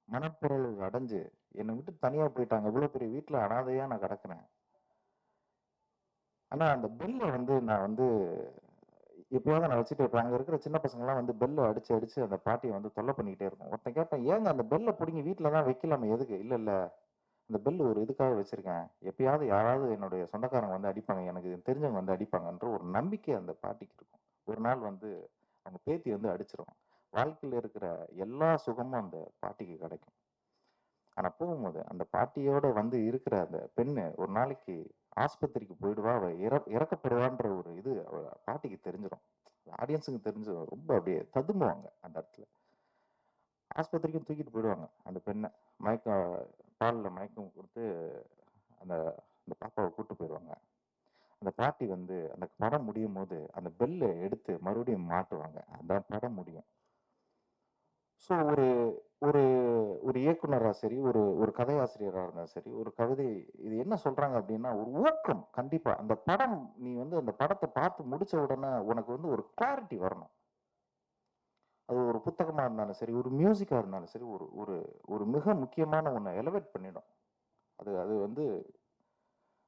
மனப்பிறழ்வு அடைஞ்சு என்னை விட்டு தனியா போயிட்டாங்க. இவ்வளோ பெரிய வீட்ல அனாதையா நான் கிடக்குறேன். ஆனா அந்த பெல்ல வந்து நான் வந்து எப்பயாவது நான் வச்சுட்டு இருப்பேன். அங்க இருக்கிற சின்ன பசங்கலாம் வந்து பெல்ல அடிச்சு, அடிச்சு அந்த பாட்டிய வந்து தொல்ல பண்ணிக்கிட்டே இருக்கும். ஒருத்தன் கேட்டான், "ஏங்க அந்த பெல்ல புடுங்கி வீட்ல தான் வைக்கலாமே எதுக்கு?" "இல்ல, இல்ல. அந்த பெல் ஒரு இதுக்காக வச்சிருக்கேன். எப்பயாவது யாராவது என்னுடைய சொந்தக்காரங்க வந்து அடிப்பாங்க. எனக்கு தெரிஞ்சவங்க வந்து அடிப்பாங்கன்ற ஒரு நம்பிக்கை அந்த பாட்டிக்கு இருக்கும். ஒரு நாள் வந்து அவங்க பேத்தி வந்து அடிச்சிரும். வாழ்க்கையில இருக்கிற எல்லா சுகமும் அந்த பாட்டிக்கு கிடைக்கும். ஆனா போகும்போது அந்த பாட்டியோட வந்து இருக்கிற அந்த பெண்ணு ஒரு நாளைக்கு ஆஸ்பத்திரிக்கு போயிடுவா. அவ இறக்கப்படுவான்ற ஒரு இது அவ பாட்டிக்கு தெரிஞ்சிரும். ஆடியன்ஸுக்கு தெரிஞ்சு ரொம்ப அப்படியே ததும்புவாங்க அந்த இடத்துல. ஆஸ்பத்திரிக்கும் தூக்கிட்டு போயிடுவாங்க அந்த பெண்ணை. பாலில் மயக்கம் கொடுத்து அந்த அந்த பாப்பாவை கூட்டு போயிடுவாங்க. அந்த பாட்டி வந்து அந்த படம் முடியும் போது அந்த பெல்லை எடுத்து மறுபடியும் மாட்டுவாங்க. அந்த படம் முடியும். ஸோ ஒரு ஒரு ஒரு இயக்குனரா சரி, ஒரு ஒரு கதையாசிரியரா இருந்தாலும் சரி, ஒரு கவிதை இது என்ன சொல்றாங்க அப்படின்னா, ஒரு ஊக்கம் கண்டிப்பா. அந்த படம் நீ வந்து அந்த படத்தை பார்த்து முடிச்ச உடனே உனக்கு வந்து ஒரு கிளாரிட்டி வரணும். அது ஒரு புத்தகமா இருந்தாலும் சரி, ஒரு மியூசிக்கா இருந்தாலும் சரி, ஒரு ஒரு ஒரு மிக முக்கியமான ஒண்ண எலிவேட் பண்ணிடும். அது அது வந்து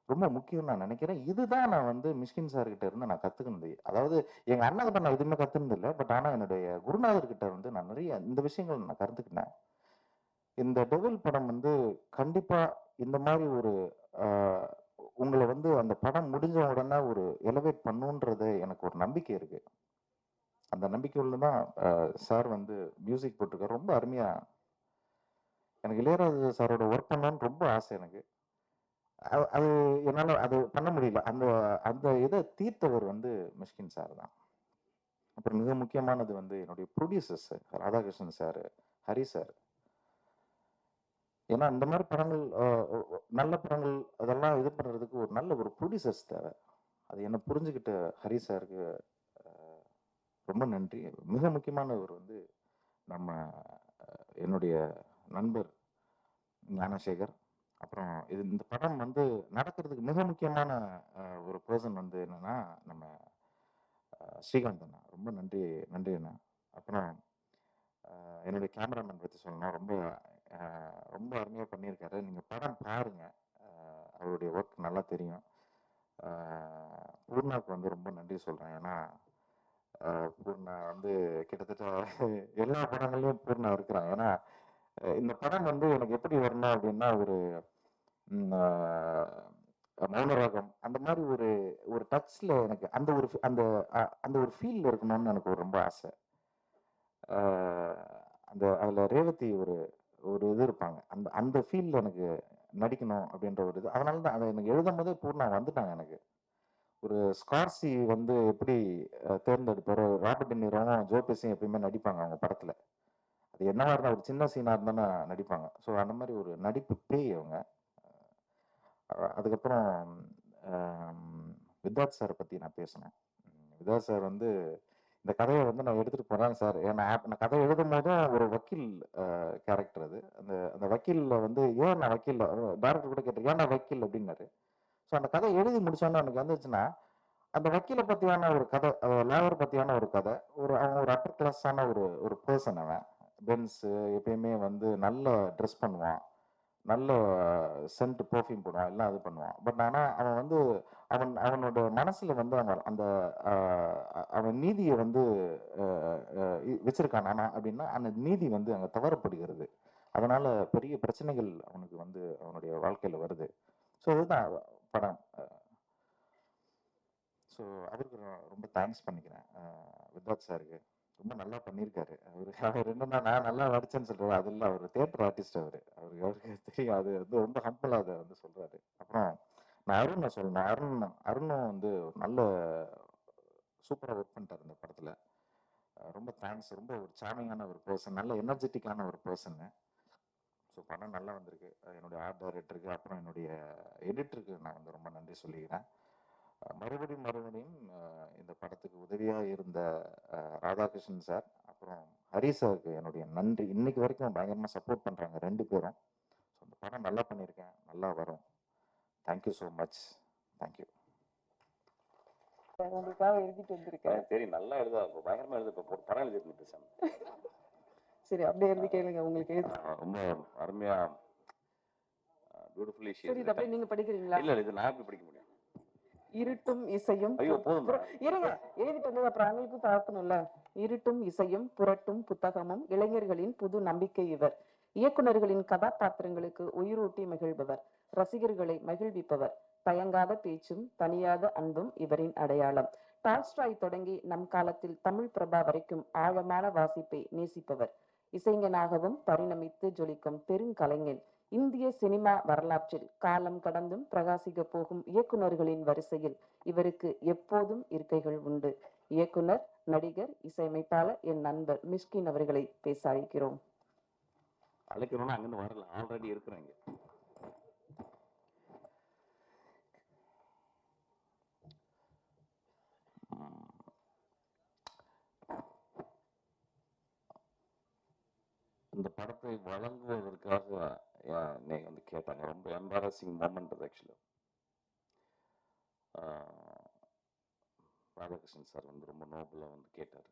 ரொம்ப முக்கியம்னு நான் நினைக்கிறேன். இதுதான் நான் வந்து மிஷ்கின் சார் கிட்ட இருந்து நான் கத்துக்கினது. அதாவது எங்க அண்ணன் கிட்ட நான் எதுவுமே கத்துனது இல்ல. பட் ஆனா என்னுடைய குருநாதர் கிட்ட வந்து நான் நிறைய இந்த விஷயங்கள் நான் கத்துக்கிட்டேன். இந்த டெவில் படம் வந்து கண்டிப்பா இந்த மாதிரி ஒரு ஆஹ், உங்களை வந்து அந்த படம் முடிஞ்ச உடனே ஒரு எலிவேட் பண்ணுன்றது எனக்கு ஒரு நம்பிக்கை இருக்கு. அந்த நம்பிக்கையுள்ள தான் சார் வந்து மியூசிக் போட்டிருக்காரு. ரொம்ப அருமையா எனக்கு இளையராஜா சாரோட ஒர்க் பண்ணணும்னு ரொம்ப ஆசை எனக்கு. அது என்னால அது பண்ண முடியல. அந்த அந்த இதை தீர்த்தவர் வந்து மிஷ்கின் சார் தான். அப்புறம் மிக முக்கியமானது வந்து என்னுடைய producers Radhakrishnan sir, Hari sir. ஏன்னா இந்த மாதிரி படங்கள் நல்ல படங்கள் அதெல்லாம் இது பண்றதுக்கு ஒரு நல்ல ஒரு ப்ரொடியூசர்ஸ் தேவை. அது என்ன புரிஞ்சுக்கிட்ட ஹரி சாருக்கு ரொம்ப நன்றி. மிக முக்கியமானவர் வந்து நம்ம என்னுடைய நண்பர் ஞானசேகர். அப்புறம் இந்த படம் வந்து நடக்கிறதுக்கு மிக முக்கியமான ஒரு பர்சன் வந்து என்னன்னா நம்ம ஸ்ரீகாந்த் அண்ணா. ரொம்ப நன்றி நன்றி அண்ணா. அப்புறம் என்னுடைய கேமராமேன் பற்றி சொல்லணும். ரொம்ப ரொம்ப அருமையாக பண்ணியிருக்காரு. நீங்கள் படம் பாருங்க, அவருடைய ஒர்க் நல்லா தெரியும். பூர்ணாவுக்கு வந்து ரொம்ப நன்றி சொல்கிறேன். ஏன்னா பூர்ணா வந்து கிட்டத்தட்ட எல்லா படங்கள்லையும் பூர்ணா இருக்கிறாங்க. ஏன்னா இந்த படம் வந்து எனக்கு எப்படி வரணும் அப்படின்னா ஒரு மௌனராகம் அந்த மாதிரி ஒரு ஒரு டச்ல எனக்கு அந்த ஒரு அந்த அந்த ஒரு ஃபீல்ல இருக்கணும்னு எனக்கு ஒரு ரொம்ப ஆசை. அந்த அதில் ரேவதி ஒரு ஒரு இது இருப்பாங்க. அந்த அந்த ஃபீல்டில் எனக்கு நடிக்கணும் அப்படின்ற ஒரு இது. அதனால தான் அதை எனக்கு எழுதும் போதே பூர்ணா வந்துட்டாங்க எனக்கு. ஒரு ஸ்கார்சி வந்து எப்படி தேர்ந்தெடுப்பார், ராபர்ட் டினிரோவும் ஜோ பெஸியும் எப்பயுமே நடிப்பாங்க அவங்க படத்தில். அது என்னவா இருந்தால் ஒரு சின்ன சீனாக இருந்தாலும் நடிப்பாங்க. ஸோ அந்த மாதிரி ஒரு நடிப்பு பேய் அவங்க. அதுக்கப்புறம் வித்யாத் சாரை பற்றி நான் பேசணும். வித்யாத் சார் வந்து இந்த கதையை வந்து நான் எடுத்துகிட்டு போகிறேன் சார். ஏன்னா நான் கதை எழுதும் போதும் ஒரு வக்கீல் கேரக்டர் அது. அந்த அந்த வக்கீலில் வந்து ஏன் நான் வக்கீல் டேரக்டர் கூட கேட்டேன், ஏன் நான் வக்கீல் அப்படின்னாரு. ஸோ அந்த கதை எழுதி முடிச்சோன்னு எனக்கு வந்துச்சுன்னா அந்த வக்கீலை பற்றியான ஒரு கதை, லேவர் பற்றியான ஒரு கதை. அவன் ஒரு அப்பர் கிளாஸான ஒரு ஒரு பர்சன். அவன் பென்ஸு எப்பயுமே வந்து நல்ல ட்ரெஸ் பண்ணுவான், நல்ல சென்ட் பர்ஃப்யூம் போடுவான், எல்லாம் இது பண்ணுவான். பட் ஆனால் அவன் வந்து அவனோட மனசில் வந்து அவன் அந்த அவன் நீதியை வந்து வச்சிருக்கான். ஆனால் அப்படின்னா அந்த நீதி வந்து அங்கே தவறப்படுகிறது. அதனால பெரிய பிரச்சனைகள் அவனுக்கு வந்து அவனுடைய வாழ்க்கையில் வருது. ஸோ இதுதான் படம். ஸோ அவருக்கு நான் ரொம்ப தேங்க்ஸ் பண்ணிக்கிறேன் வித்யாத் சாருக்கு. ரொம்ப நல்லா பண்ணியிருக்காரு. அவர் என்னன்னா நான் நல்லா நடிச்சேன்னு சொல்றாரு. அது இல்லை, அவர் தியேட்டர் ஆர்டிஸ்ட். அவருக்கு தெரியும். அது வந்து ரொம்ப ஹம்பிளாக அதை வந்து சொல்றாரு. அப்புறம் நான் அருணை சொல்லணும். அருணும் வந்து ஒரு நல்ல சூப்பராக ஒர்க் பண்ணிட்டார் இந்த படத்தில். ரொம்ப தேங்க்ஸ். ரொம்ப ஒரு சாமிங்கான ஒரு பர்சன், நல்ல எனர்ஜெட்டிக்கான ஒரு பர்சன்னு. ஸோ படம் நல்லா வந்திருக்கு. என்னுடைய ஆர்ட் டைரக்டருக்கு, அப்புறம் என்னுடைய எடிட்டருக்கு நான் வந்து ரொம்ப நன்றி சொல்லிக்கிறேன். மறுபடியும் இந்த படத்துக்கு உதவியாக இருந்த ராதாகிருஷ்ணன் சார், அப்புறம் ஹரி சாருக்கு என்னுடைய நன்றி. இன்னைக்கு வரைக்கும் பயங்கரமாக சப்போர்ட் பண்ணுறாங்க ரெண்டு பேரும். ஸோ இந்த படம் நல்லா பண்ணியிருக்கேன், நல்லா வரும். Thank you so much. தேங்க்யூ. உங்களுக்காக எழுதிட்டு வந்திருக்கேன். தெரியும், நல்லா எழுதா, பயங்கரமாக எழுத. இப்போ படம் எழுதிட்டு பேசாம. சரி, அப்படியே எழுதி கேளுங்க. உங்களுக்கு ரொம்ப அருமையா பியூட்டிஃபுல்லி சரி, இது அப்படியே நீங்க படிக்கிறீங்களா? இல்ல இது நான் எப்படி படிக்க முடியும்? இருட்டும் இசையும் ஐயோ போதும். இருங்க, எழுதிட்டு வந்து அப்புறம் அவங்களுக்கு பார்க்கணும்ல. இருட்டும் இசையும் புரட்டும் புத்தகமும் இளைஞர்களின் புது நம்பிக்கை இவர். இயக்குனர்களின் கதாபாத்திரங்களுக்கு உயிரூட்டி மகிழ்பவர், ரசிகர்களை மகிழ்விப்பவர். தயங்காத பேச்சும் தனியாத அன்பும் இவரின் அடையாளம். டால்ஸ்டாய் தொடங்கி நம் காலத்தில் தமிழ் பிரபா வரைக்கும் ஆழமான வாசிப்பை நேசிப்பவர். இசைஞனாகவும் பரிணமித்து ஜொலிக்கும் பெருங்கலைஞன். இந்திய சினிமா வரலாற்றில் காலம் கடந்தும் பிரகாசிக்க போகும் இயக்குனர்களின் வரிசையில் இவருக்கு எப்போதும் இருக்கைகள் உண்டு. இயக்குனர், நடிகர், இசையமைப்பாளர் என் நண்பர் மிஷ்கின் அவர்களை பேச அழைக்கிறோம். அழைக்கணும்னா அங்கேருந்து வரல, ஆல்ரெடி இருக்கிறேங்க. இந்த படத்தை வழங்குவதற்காக நீங்கள் வந்து கேட்டாங்க. ரொம்ப எம்பாரசிங் மூமெண்ட் அது ஆக்சுவலாக. ராதாகிருஷ்ணன் சார் வந்து ரொம்ப நோபலாக வந்து கேட்டார்.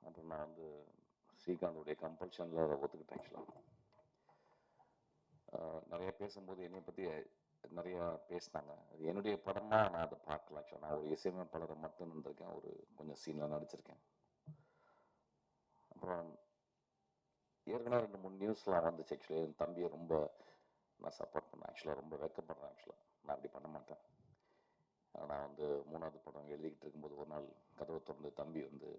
அப்புறம் நான் வந்து ஸ்ரீகாந்தோடைய கம்பல்ஷனில் அதை ஒத்துக்கிட்டேன் ஆக்சுவலாக. நிறைய பேசும்போது என்னை பற்றி நிறையா பேசினாங்க. அது என்னுடைய படமாக நான் அதை பார்க்கல ஆக்சுவலாக. நான் ஒரு இசையமைப்பாளரை மட்டும் இருந்திருக்கேன், ஒரு கொஞ்சம் சீனில் நடிச்சிருக்கேன். அப்புறம் ஏற்கனவே 2-3 நியூஸ்லாம் வந்துச்சு ஆக்சுவலி. என் தம்பியை ரொம்ப நான் சப்போர்ட் பண்ணேன் ஆக்சுவலாக. ரொம்ப வெக்கப்படுறேன் ஆக்சுவலாக. நான் அப்படி பண்ண மாட்டேன். நான் வந்து 3வது படம் எழுதிக்கிட்டு இருக்கும்போது ஒரு நாள் கதவை திறந்து தம்பி வந்து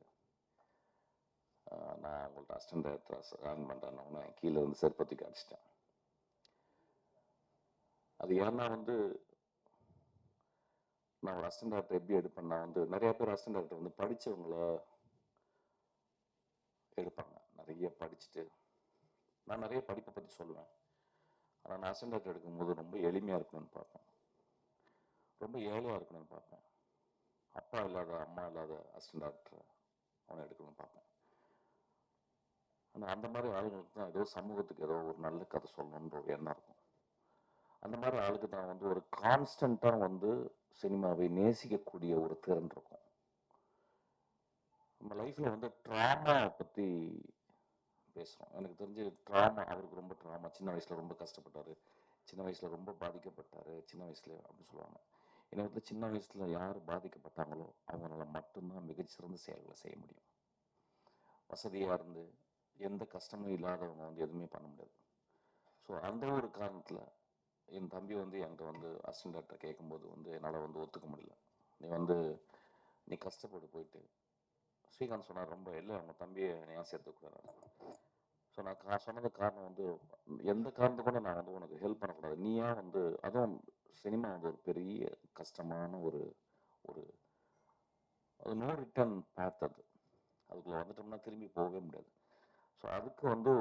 நான் உங்கள்கிட்ட அசிஸ்டன்ட் டைரக்டர் ஆன் பண்ணுறேன்னு கீழே வந்து செருப்பத்துக்கு அடிச்சிட்டேன். அது ஏன்னா வந்து நான் ஒரு அசிஸ்டன்ட் டைரக்டர் எப்படி எடுப்பேன்னா வந்து நிறைய பேர் அசிஸ்டன்ட் டைரக்டர் வந்து படித்தவங்கள எடுப்பாங்க. நிறைய படிச்சுட்டு நான் நிறைய படிப்பை பற்றி சொல்லுவேன். ஆனால் நான் அசிஸ்டன்ட் டைரக்டர் எடுக்கும்போது ரொம்ப எளிமையாக இருக்கணும்னு பார்ப்பேன், ரொம்ப ஏழையாக இருக்கணும்னு பார்ப்பேன். அப்பா இல்லாத அம்மா இல்லாத அசிஸ்டன்ட் டைரக்டர் அவனை எடுக்கணும்னு பார்ப்பேன். ஆனால் அந்த மாதிரி ஆளுங்களுக்கு தான் ஏதோ சமூகத்துக்கு ஏதோ ஒரு நல்ல கதை சொல்லணுன்ற ஒரு எண்ணம் இருக்கும். அந்த மாதிரி ஆளுக்கு தான் வந்து ஒரு கான்ஸ்டண்ட்டாக வந்து சினிமாவை நேசிக்கக்கூடிய ஒரு திறன் இருக்கும். நம்ம லைஃப்பில் வந்து ட்ராமா பற்றி பேசுகிறோம். எனக்கு தெரிஞ்சு ட்ராமா, அவருக்கு ரொம்ப ட்ராமா, சின்ன வயசில் ரொம்ப கஷ்டப்பட்டார், சின்ன வயசில் ரொம்ப பாதிக்கப்பட்டார், சின்ன வயசுல அப்படின்னு சொல்லுவாங்க. என்னை வந்து சின்ன வயசில் யார் பாதிக்கப்பட்டாங்களோ அவங்களால மட்டும்தான் மிகச்சிறந்த செயல்களை செய்ய முடியும். வசதியாக இருந்து எந்த கஷ்டமும் இல்லாதவங்க வந்து எதுவுமே பண்ண முடியாது. ஸோ அந்த ஒரு காரணத்தில் என் தம்பி வந்து என்கிட்ட வந்து அசிஸ்டன்ட் டைரக்டர் கேட்கும்போது வந்து என்னால் வந்து ஒத்துக்க முடியல. நீ கஷ்டப்பட்டு போயிட்டு ஸ்ரீகாந்த் சொன்னார், ரொம்ப இல்லை அவங்க தம்பியை ஏன் சேர்த்துக்கூடாது. ஸோ நான் சொன்னது காரணம் வந்து எந்த காரணத்தை கூட நான் வந்து உனக்கு ஹெல்ப் பண்ணக்கூடாது. நீயா வந்து அதுவும் சினிமா வந்து ஒரு பெரிய கஷ்டமான ஒரு ஒரு அது நோ ரிட்டர்ன் பேத். அதுக்குள்ளே வந்துட்டோம்னா திரும்பி போகவே முடியாது. ஸோ அதுக்கு வந்து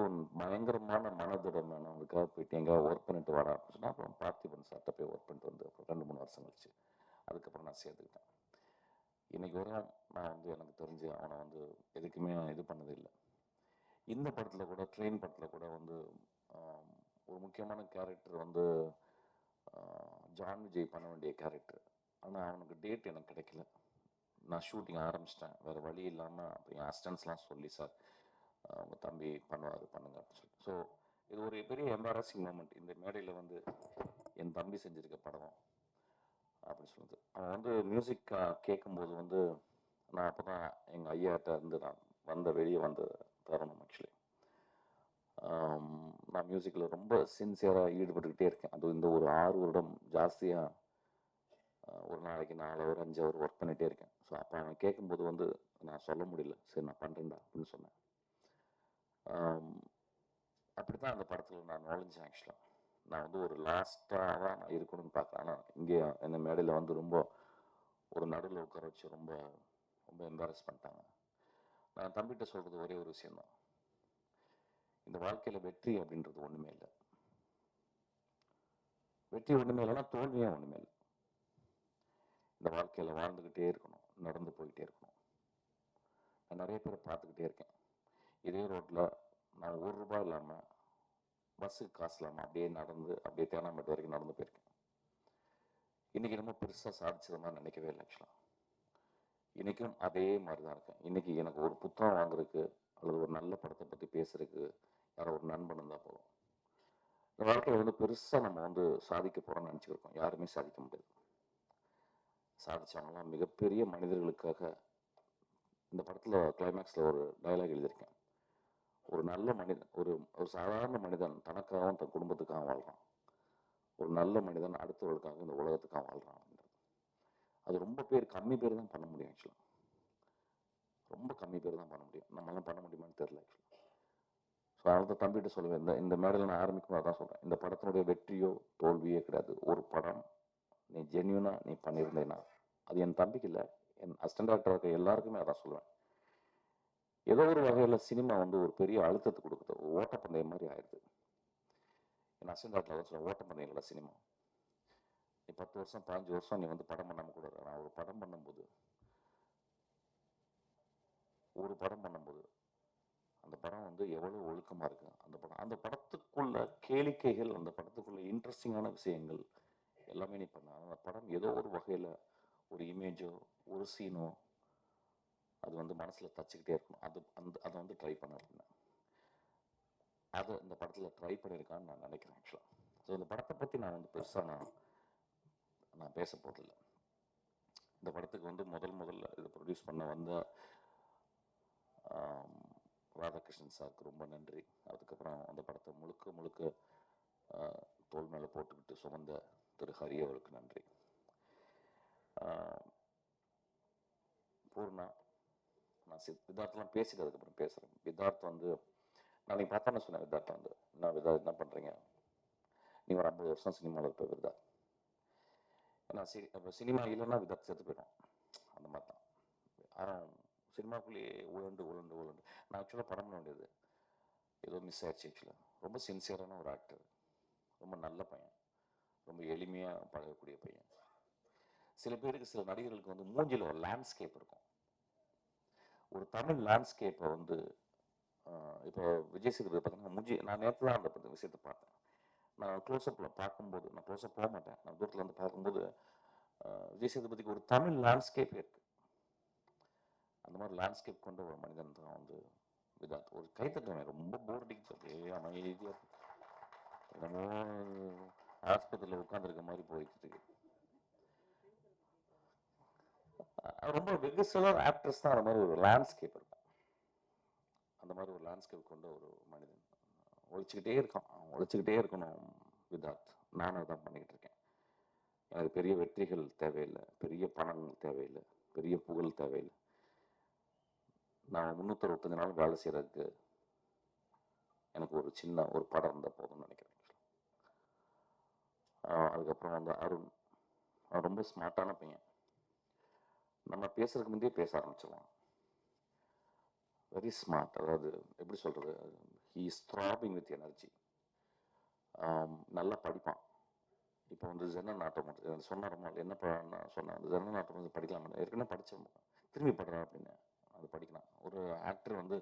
பயங்கரமான மனதிடம் வேணும்னுக்காக போயிட்டு எங்கேயாவது ஒர்க் பண்ணிட்டு வர ஆரம்பிச்சுன்னா அப்புறம் பார்த்திபன் சார்கிட்ட போய் ஒர்க் பண்ணிட்டு வந்து அப்புறம் 2-3 வருஷம் கழிச்சு அதுக்கப்புறம் நான் சேர்த்துக்கிட்டேன். இன்னைக்கு வரும் நான் வந்து எனக்கு தெரிஞ்சு அவனை வந்து எதுக்குமே இது பண்ணது இல்லை. இந்த படத்தில் கூட ட்ரெயின் படத்தில் கூட வந்து ஒரு முக்கியமான கேரக்டர் வந்து ஜான் விஜய் பண்ண வேண்டிய கேரக்டர். ஆனால் அவனுக்கு டேட் எனக்கு கிடைக்கல. நான் ஷூட்டிங் ஆரம்பிச்சிட்டேன், வேறு வழி இல்லாமல் என் அசிஸ்டன்ஸ்லாம் சொல்லி சார் அவங்க தம்பி பண்ணுவார் பண்ணுங்க அப்படின்னு சொல்லி. ஸோ இது ஒரு பெரிய எம்பாரசிங் மூமெண்ட். இந்த மேடையில் வந்து என் தம்பி செஞ்சுருக்க படம் அப்படின்னு சொல்லுது. அவன் வந்து மியூசிக் கேட்கும்போது வந்து நான் அப்போ தான் எங்கள் ஐயாட்ட இருந்து நான் வெளியே வந்த தருணம் ஆக்சுவலி. நான் மியூசிக்கில் ரொம்ப சின்சியராக ஈடுபட்டுக்கிட்டே இருக்கேன். அது இந்த ஒரு 6 வருடம் ஜாஸ்தியாக ஒரு நாளைக்கு 4 ஹவர் 5 ஹவர் ஒர்க் பண்ணிகிட்டே இருக்கேன். ஸோ அப்போ அவன் கேட்கும்போது வந்து நான் சொல்ல முடியல, சரி நான் பண்ணுறேன்டா அப்படின்னு சொன்னேன். அப்படி தான் அந்த படத்தில் நான் நுழைஞ்சேன் ஆக்சுவலாக. நான் வந்து ஒரு லாஸ்ட்டாக தான் நான் இருக்கணும்னு பார்க்குறேன். ஆனால் இங்கே இந்த மேடையில் வந்து ரொம்ப ஒரு நடுவில் உட்கார வச்சு ரொம்ப ரொம்ப எம்பாரஸ் பண்ணிட்டாங்க. நான் தம்பிகிட்ட சொல்கிறது ஒரே ஒரு விஷயந்தான், இந்த வாழ்க்கையில் வெற்றி அப்படின்றது ஒன்றுமே இல்லை. வெற்றி ஒன்றுமே இல்லைன்னா தோல்வியும் ஒன்றுமே இல்லை. இந்த வாழ்க்கையில் வாழ்ந்துக்கிட்டே இருக்கணும், நடந்து போய்கிட்டே இருக்கணும். நான் நிறைய பேரை பார்த்துக்கிட்டே இருக்கேன். இதே ரோட்டில் நான் ₹1 இல்லாமல் பஸ்ஸுக்கு காசு இல்லாமல் அப்படியே நடந்து அப்படியே தேனாம்பேட்டை வரைக்கும் நடந்து போயிருக்கேன். இன்றைக்கி ரொம்ப பெருசாக சாதிச்சது மாதிரி நினைக்கவே இல்லை ஆக்சுவலாக. இன்றைக்கும் அதே மாதிரி தான் இருக்கேன். இன்றைக்கி எனக்கு ஒரு புத்தகம் வாங்குறதுக்கு அல்லது ஒரு நல்ல படத்தை பற்றி பேசுறதுக்கு யாரோ ஒரு நண்பன் இருந்தால் போதும். இந்த வாழ்க்கையில் வந்து பெருசாக நம்ம வந்து சாதிக்க போகிறோம்னு நினச்சிக்கிருக்கோம். யாருமே சாதிக்க முடியாது. சாதிச்சவங்களாம் மிகப்பெரிய மனிதர்களுக்காக. இந்த படத்தில் கிளைமேக்ஸில் ஒரு டயலாக் எழுதியிருக்கேன், ஒரு நல்ல மனிதன், ஒரு சாதாரண மனிதன் தனக்காகவும் தன் குடும்பத்துக்காக வாழ்கிறான், ஒரு நல்ல மனிதன் அடுத்தவர்களுக்காக இந்த உலகத்துக்காக வாழ்கிறான் அப்படின்றது. அது ரொம்ப கம்மி பேர் தான் பண்ண முடியும் ஆக்சுவலாக. ரொம்ப கம்மி பேர் தான் பண்ண முடியும். நம்மளாம் பண்ண முடியுமான்னு தெரியல ஆக்சுவலாக. ஸோ அதை தம்பிகிட்ட சொல்லுவேன், இந்த மேடையில் நான் ஆரம்பிக்கும் தான் சொல்கிறேன், இந்த படத்தினுடைய வெற்றியோ தோல்வியோ கிடையாது. ஒரு படம் நீ ஜென்யூனாக நீ பண்ணியிருந்தேன்னா, அது என் தம்பிக்கு இல்லை, என் அசிஸ்டன்ட் டைரக்டர் இருக்க எல்லாருக்குமே அதான் சொல்லுவேன், ஏதோ ஒரு வகையில் சினிமா வந்து ஒரு பெரிய அழுத்தத்தை கொடுக்குது, ஒரு ஓட்டப்பந்தயம் மாதிரி ஆயிடுது. ஏன்னா அசங்காட்டில் சொல்ல ஓட்டப்பந்தயம் இல்லை சினிமா. நீ 10 வருஷம் 15 வருஷம் நீ வந்து படம் பண்ணாமல் கூட இரு. நான் ஒரு படம் பண்ணும்போது அந்த படம் வந்து எவ்வளோ ஒழுக்கமாக இருக்கு அந்த படத்துக்குள்ள கேளிக்கைகள், அந்த படத்துக்குள்ள இன்ட்ரெஸ்டிங்கான விஷயங்கள் எல்லாமே நீ பண்ண அந்த படம் ஏதோ ஒரு வகையில் ஒரு இமேஜோ ஒரு சீனோ அது வந்து மனசில் தச்சுக்கிட்டே இருக்கணும். அதை வந்து ட்ரை பண்ண அப்படின்னா அதை இந்த படத்தில் ட்ரை பண்ணியிருக்கான்னு நான் நினைக்கிறேன் ஆக்சுவலாக. ஸோ இந்த படத்தை பற்றி நான் வந்து பெருசாக நான் பேச போகிறதில்ல. இந்த படத்துக்கு வந்து முதல்ல இதை ப்ரொடியூஸ் பண்ண வந்த ராதாகிருஷ்ணன் சாருக்கு ரொம்ப நன்றி. அதுக்கப்புறம் அந்த படத்தை முழுக்க தோல் மேலே போட்டுக்கிட்டு சுமந்த திரு ஹரி அவருக்கு நன்றி. பூர்ணா, நான் விதார்த்தெலாம் பேசிட்டு அதுக்கப்புறம் பேசுகிறேன். விதார்த் வந்து நான் நீ பார்த்தா சொன்னேன், விதார்த்த வந்து நான் விதார்த் என்ன பண்ணுறீங்க, நீ ஒரு 50 வருஷம் சினிமாவில் இருப்ப விதார்த். ஏன்னா இப்போ சினிமா இல்லைன்னா விதார்த் செத்து போயிடும், அந்த மாதிரி தான். ஆனால் சினிமாக்குள்ளேயே உழண்டு நான் ஆக்சுவலாக படம் பண்ண வேண்டியது ஏதோ மிஸ் ஆயிடுச்சு. ஆக்சுவலாக ரொம்ப சின்சியரான ஒரு ஆக்டர், ரொம்ப நல்ல பையன், ரொம்ப எளிமையாக பழகக்கூடிய பையன். சில பேருக்கு, சில நடிகர்களுக்கு வந்து மூஞ்சில் ஒரு லேண்ட்ஸ்கேப் இருக்கும். ஒரு தமிழ் லேண்ட்ஸ்கேப்பை வந்து இப்போ விஜய் சேதுபதி பார்த்தீங்கன்னா மூஞ்சி, நான் நேற்று தான் அந்த விஷயத்தை பார்த்தேன். நான் க்ளோஸ்அப்பில் பார்க்கும்போது, நான் க்ளோஸ்அப் போக மாட்டேன், நான் தூரத்தில் வந்து பார்க்கும்போது விஜய் சேதுபதிக்கு ஒரு தமிழ் லேண்ட்ஸ்கேப் இருக்கு. அந்த மாதிரி லேண்ட்ஸ்கேப் கொண்ட ஒரு மனிதன் தான் வந்து விதார்த். ஒரு கைத்தட்டமே ரொம்ப போர் அடிக்குது, அப்படியே அமைதியாக என்னமோ ஆஸ்பத்திரியில் உட்காந்துருக்க மாதிரி போயிட்டு இருக்கு. ரொம்ப வெகு சில ஆக்டர்ஸ் தான் அந்த மாதிரி ஒரு லேண்ட்ஸ்கேப் இருக்கும். அந்த மாதிரி ஒரு லேண்ட்ஸ்கேப் கொண்ட ஒரு மனிதன் ஒழிச்சுக்கிட்டே இருக்கணும் விதார்த். நானும் அதான் பண்ணிக்கிட்டு இருக்கேன். எனக்கு பெரிய வெற்றிகள் தேவையில்லை, பெரிய பணம் தேவையில்லை, பெரிய புகழ் தேவையில்லை. நான் 365 நாள் வேலை செய்யறதுக்கு எனக்கு ஒரு சின்ன ஒரு படம் இருந்தால் போதும்னு நினைக்கிறேன். அதுக்கப்புறம் வந்து அருண், ரொம்ப ஸ்மார்ட்டான பையன். நம்ம பேசுறதுக்கு முந்தையே பேச ஆரம்பிச்சிடலாம். Very smart. அதாவது எப்படி சொல்றது, he is throbbing with energy. நல்லா படிப்பான். இப்போ வந்து ஜெர்னல் நாட்டம் சொன்னாரமா, என்ன சொன்னேன், அந்த ஜெர்னல் நாட்டம் வந்து படிக்கலாம், ஏற்கனவே படித்தேன், திரும்பி படுறேன் அப்படின்னு. அது படிக்கலாம். ஒரு ஆக்டர் வந்து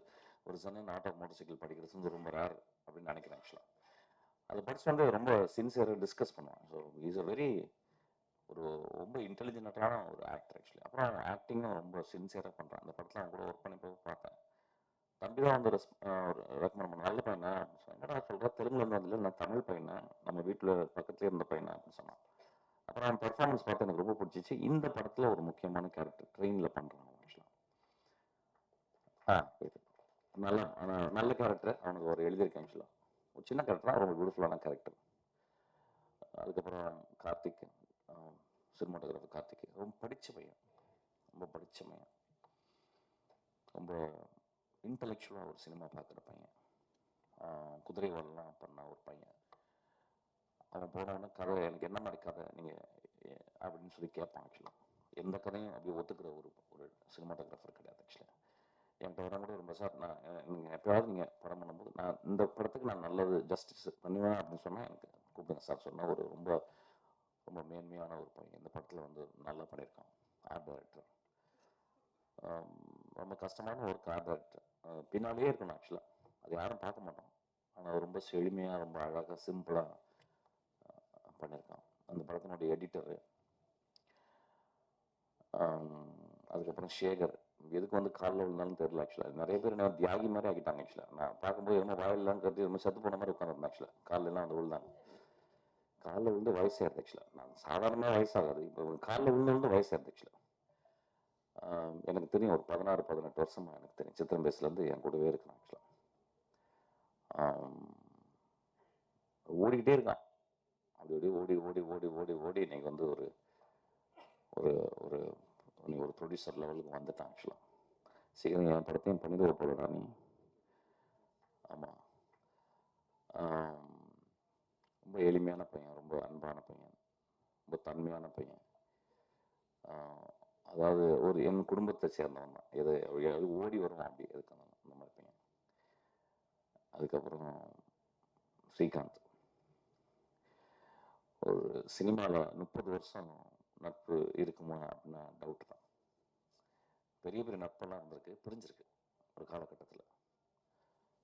ஒரு ஜெர்னல் நாட்டம் மோட்டர் சைக்கிள் படிக்கிறது வந்து ரொம்ப ரேர் அப்படின்னு நினைக்கிறேன் ஆக்சுவலாக. அதை படிச்சு வந்து ரொம்ப சின்சியராக டிஸ்கஸ் பண்ணுவான். ஸோ இஸ் அ வெரி ஒரு ரொம்ப இன்டெலிஜென்ட்டான ஒரு ஆக்டர் ஆக்சுவலி. அப்புறம் ஆக்டிங்கும் ரொம்ப சின்சியராக பண்ணுறான். அந்த படத்தில் அவன் கூட ஒர்க் பண்ணி போய் பார்த்தேன். தம்பி தான் வந்து ரெக்கமெண்ட் பண்ண, நல்ல பையனா அப்படின்னு சொன்னேன். என்னடா சொல்கிறேன், தெலுங்குலேருந்து வந்ததில்லை, நான் தமிழ் பையனா, நம்ம வீட்டில் பக்கத்துலேயே இருந்த பையனா அப்படின்னு சொன்னான். அப்புறம் அவன் பெர்ஃபார்மன்ஸ் பார்த்து எனக்கு ரொம்ப பிடிச்சிச்சு. இந்த படத்தில் ஒரு முக்கியமான கேரக்டர் ட்ரெயினில் பண்ணுறான் ஆக்சுவலாக. நல்ல நல்ல கேரக்டர் அவனுக்கு ஒரு எழுதியிருக்கேன் ஆக்சுவலாக. ஒரு சின்ன கேரக்டர் தான், ரொம்ப பியூட்டிஃபுல்லான கேரக்டர். அதுக்கப்புறம் கார்த்திக், சினிமாட்டோகிராஃபர் கார்த்திக், ரொம்ப படித்த பையன், ரொம்ப இன்டலெக்சுவலாக ஒரு சினிமா பார்க்குற பையன். குதிரை வரலாம் பண்ண ஒரு பையன். அவன் போனவொன்னே கதை, எனக்கு என்ன மாதிரி கதை நீங்கள் அப்படின்னு சொல்லி கேட்பான். ஆக்சுவலாக எந்த கதையும் அப்படி ஒத்துக்கிற ஒரு சினிமாட்டோகிராஃபர் கிடையாது ஆக்சுவலாக. என்கிட்ட வர கூட ரொம்ப சார், நான் நீங்கள் எப்போயாவது நீங்கள் படம் பண்ணும்போது நான் இந்த படத்துக்கு நான் நல்லது ஜஸ்டிஸ் பண்ணுவேன் அப்படின்னு சொன்னால் எனக்கு கூப்பிடுங்க சார் சொன்னால் ஒரு ரொம்ப ரொம்ப மேன்மையான ஒரு பையன். இந்த படத்தில் வந்து நல்லா பண்ணியிருக்கான். ஆர்ட் டைரக்டர், ரொம்ப கஷ்டமான ஒரு ஆர்ட் டைரக்டர். பின்னாலேயே இருக்கணும் ஆக்சுவலாக, அது யாரும் பார்க்க மாட்டோம். ஆனால் ரொம்ப செழுமையாக, ரொம்ப அழகாக, சிம்பிளாக பண்ணியிருக்கான். அந்த படத்தினுடைய எடிட்டரு, அதுக்கப்புறம் சேகர், எதுக்கு வந்து காலில் விழுந்தாலும் தெரியல ஆக்சுவலாக. நிறைய பேர் என்ன தியாகி மாதிரி ஆகிட்டாங்க ஆக்சுவலாக. நான் பார்க்கும்போது என்ன வாயிலாம் கட்டி ரொம்ப சத்து போன மாதிரி உட்காந்துருந்தேன் ஆக்சுவலாக. காலெல்லாம் வந்து விழுந்தாங்க. காலில் விழுந்து வயசாயிருது ஆக்சுவலாக. நான் சாதாரணமாக வயசாகாது, இப்போ காலில் விழுந்து வயசாயிருது ஆக்சுவலாக. எனக்கு தெரியும், ஒரு 16-18 வருஷமா எனக்கு தெரியும். சித்திரம் பேஸ்லேருந்து என் கூடவே இருக்கிறேன் ஆக்சுவலாக. ஓடிக்கிட்டே இருக்கான், அப்படி அப்படியே ஓடி ஓடி ஓடி ஓடி ஓடி இன்னைக்கு வந்து ஒரு ஒரு ஒரு ஒரு ப்ரொடியூசர் லெவலுக்கு வந்துட்டான் ஆக்சுவலாக. சீக்கிரம் என் படத்தையும் பண்ணிடுவ போலடா நீ. ஆமாம், ரொம்ப எளிமையான பையன், ரொம்ப அன்பான பையன், ரொம்ப தன்மையான பையன். அதாவது ஒரு என் குடும்பத்தை சேர்ந்தவன் தான். எது ஓடி வருவான் அப்படி இருக்கணும் அந்த மாதிரி பையன். அதுக்கப்புறம் ஸ்ரீகாந்த். ஒரு சினிமாவில் 30 வருஷம் நட்பு இருக்குமா அப்படின்னா டவுட் தான். பெரிய பெரிய நட்பெல்லாம் இருந்திருக்கு, பிரிஞ்சிருக்கு ஒரு காலகட்டத்தில்.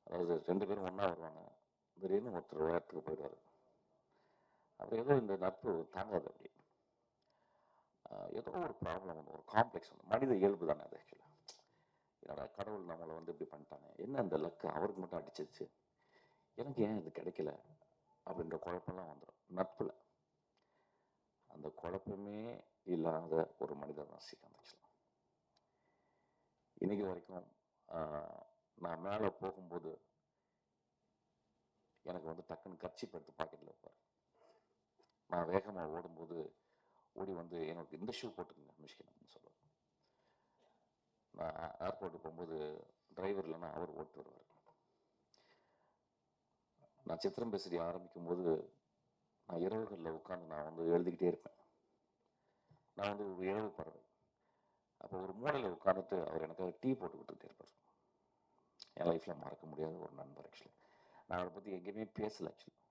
அதாவது 2 பேரும் ஒன்றா வருவாங்க, திடீர்னு ஒருத்தர் வேறத்துக்கு போயிடுவார். அப்படி ஏதோ இந்த நட்பு தாங்காது. அப்படி ஏதோ ஒரு ப்ராப்ளம் வந்து ஒரு காம்ப்ளெக்ஸ் வந்து மனித இயல்பு தானே அது. ஆக்சுவலாக என்னடா கடவுள் நம்மளை வந்து இப்படி பண்ணிட்டாங்க, என்ன அந்த லக்கு அவருக்கு மட்டும் அடிச்சிருச்சு, எனக்கு ஏன் இது கிடைக்கல அப்படின்ற குழப்பம்லாம் வந்துடும் நட்பில். அந்த குழப்பமே இல்லாத ஒரு மனிதர் தான் ஸ்ரீகாந்த். ஆக்சுவலாக இன்னைக்கு வரைக்கும் நான் மேலே போகும்போது எனக்கு வந்து டக்குன்னு கட்சி படுத்து பாக்கெட்டில் வைப்பார். நான் வேகமாக ஓடும்போது ஓடி வந்து எனக்கு இந்த ஷூ போட்டுருங்க மிஷ்கின் அப்படின்னு சொல்லுவார். நான் ஏர்போர்ட்டுக்கு போகும்போது டிரைவர் இல்லைன்னா அவர் ஓட்டு வருவார். நான் சித்திரம் பேசுறி ஆரம்பிக்கும் போது நான் இரவுகளில் உட்காந்து நான் வந்து எழுதிக்கிட்டே இருப்பேன். நான் வந்து ஒரு இரவு பறவை. அப்போ ஒரு மூலையில் உட்காந்துட்டு அவர் எனக்காக டீ போட்டு கொடுத்துட்டே இருப்பார். என் லைஃப்பில் மறக்க முடியாத ஒரு நண்பர். ஆக்சுவலி நான் அவரை பற்றி எங்கேயுமே பேசலை. ஆக்சுவலி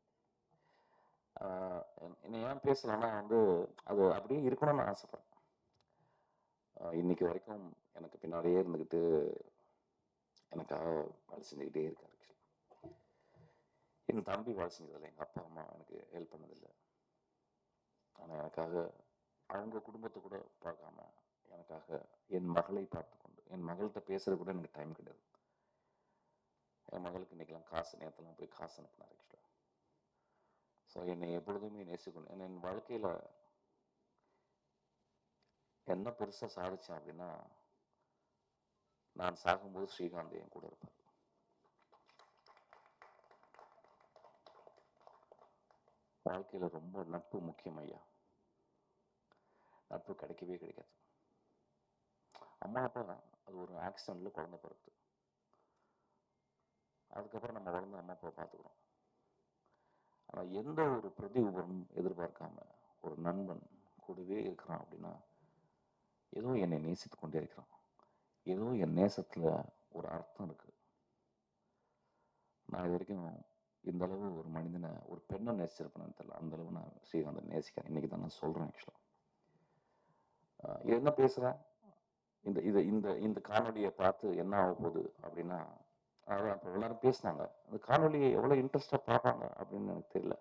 என்னை ஏன் பேசலைன்னா வந்து அது அப்படியே இருக்கணும்னு ஆசைப்பட்றேன். இன்னைக்கு வரைக்கும் எனக்கு பின்னாடியே இருந்துக்கிட்டு எனக்காக வேலை செஞ்சுக்கிட்டே இருக்காரு. ஆக்சுவலி என் தம்பி வேலை செஞ்சதில்லை, எங்கள் அப்பா அம்மா எனக்கு ஹெல்ப் பண்ணதில்லை. ஆனால் எனக்காக அவங்க குடும்பத்தை கூட பார்க்காம எனக்காக என் மகளை பார்த்து கொண்டு, என் மகள்கிட்ட பேசுறது கூட எனக்கு டைம் கிடையாது. என் மகளுக்கு இன்னைக்கெல்லாம் காசு, நேரத்தெல்லாம் போய் காசு அனுப்பினார். ஆக்சுவலாக ஸோ என்னை எப்பொழுதுமே நேசிக்கணும். என் வாழ்க்கையில் என்ன பெருசாக சாதிச்சேன் அப்படின்னா, நான் சாகும்போது ஸ்ரீகாந்த் என் கூட இருப்பார். வாழ்க்கையில் ரொம்ப நட்பு முக்கியம் ஐயா. நட்பு கிடைக்கவே கிடைக்காது. அம்மா அப்பா தான், அது ஒரு ஆக்சிடென்ட்ல குழந்தை பிறகுது. அதுக்கப்புறம் நம்ம வளர்ந்து அம்மா அப்பா பார்த்துக்கிறோம். ஆனால் எந்த ஒரு பிரதிபலனும் எதிர்பார்க்காம ஒரு நண்பன் கூடவே இருக்கிறான் அப்படின்னா ஏதோ என்னை நேசித்து கொண்டே இருக்கிறான். ஏதோ என் நேசத்தில் ஒரு அர்த்தம் இருக்கு. நான் இது வரைக்கும் இந்த அளவு ஒரு மனிதனை, ஒரு பெண்ணை நேசிச்சிருப்பேன்னு தெரியல. அந்த அளவு நான் ஸ்ரீகாந்தை நேசிக்கிறேன். இன்னைக்கு தான் நான் சொல்றேன். ஆக்சுவலாக என்ன பேசுகிறேன், இந்த இதை இந்த இந்த காணொலியை பார்த்து என்ன ஆக போகுது அப்படின்னா, அதான் இப்போ எல்லாரும் பேசினாங்க, அந்த காணொலியை எவ்வளோ இன்ட்ரெஸ்டாக பார்ப்பாங்க அப்படின்னு எனக்கு தெரியல.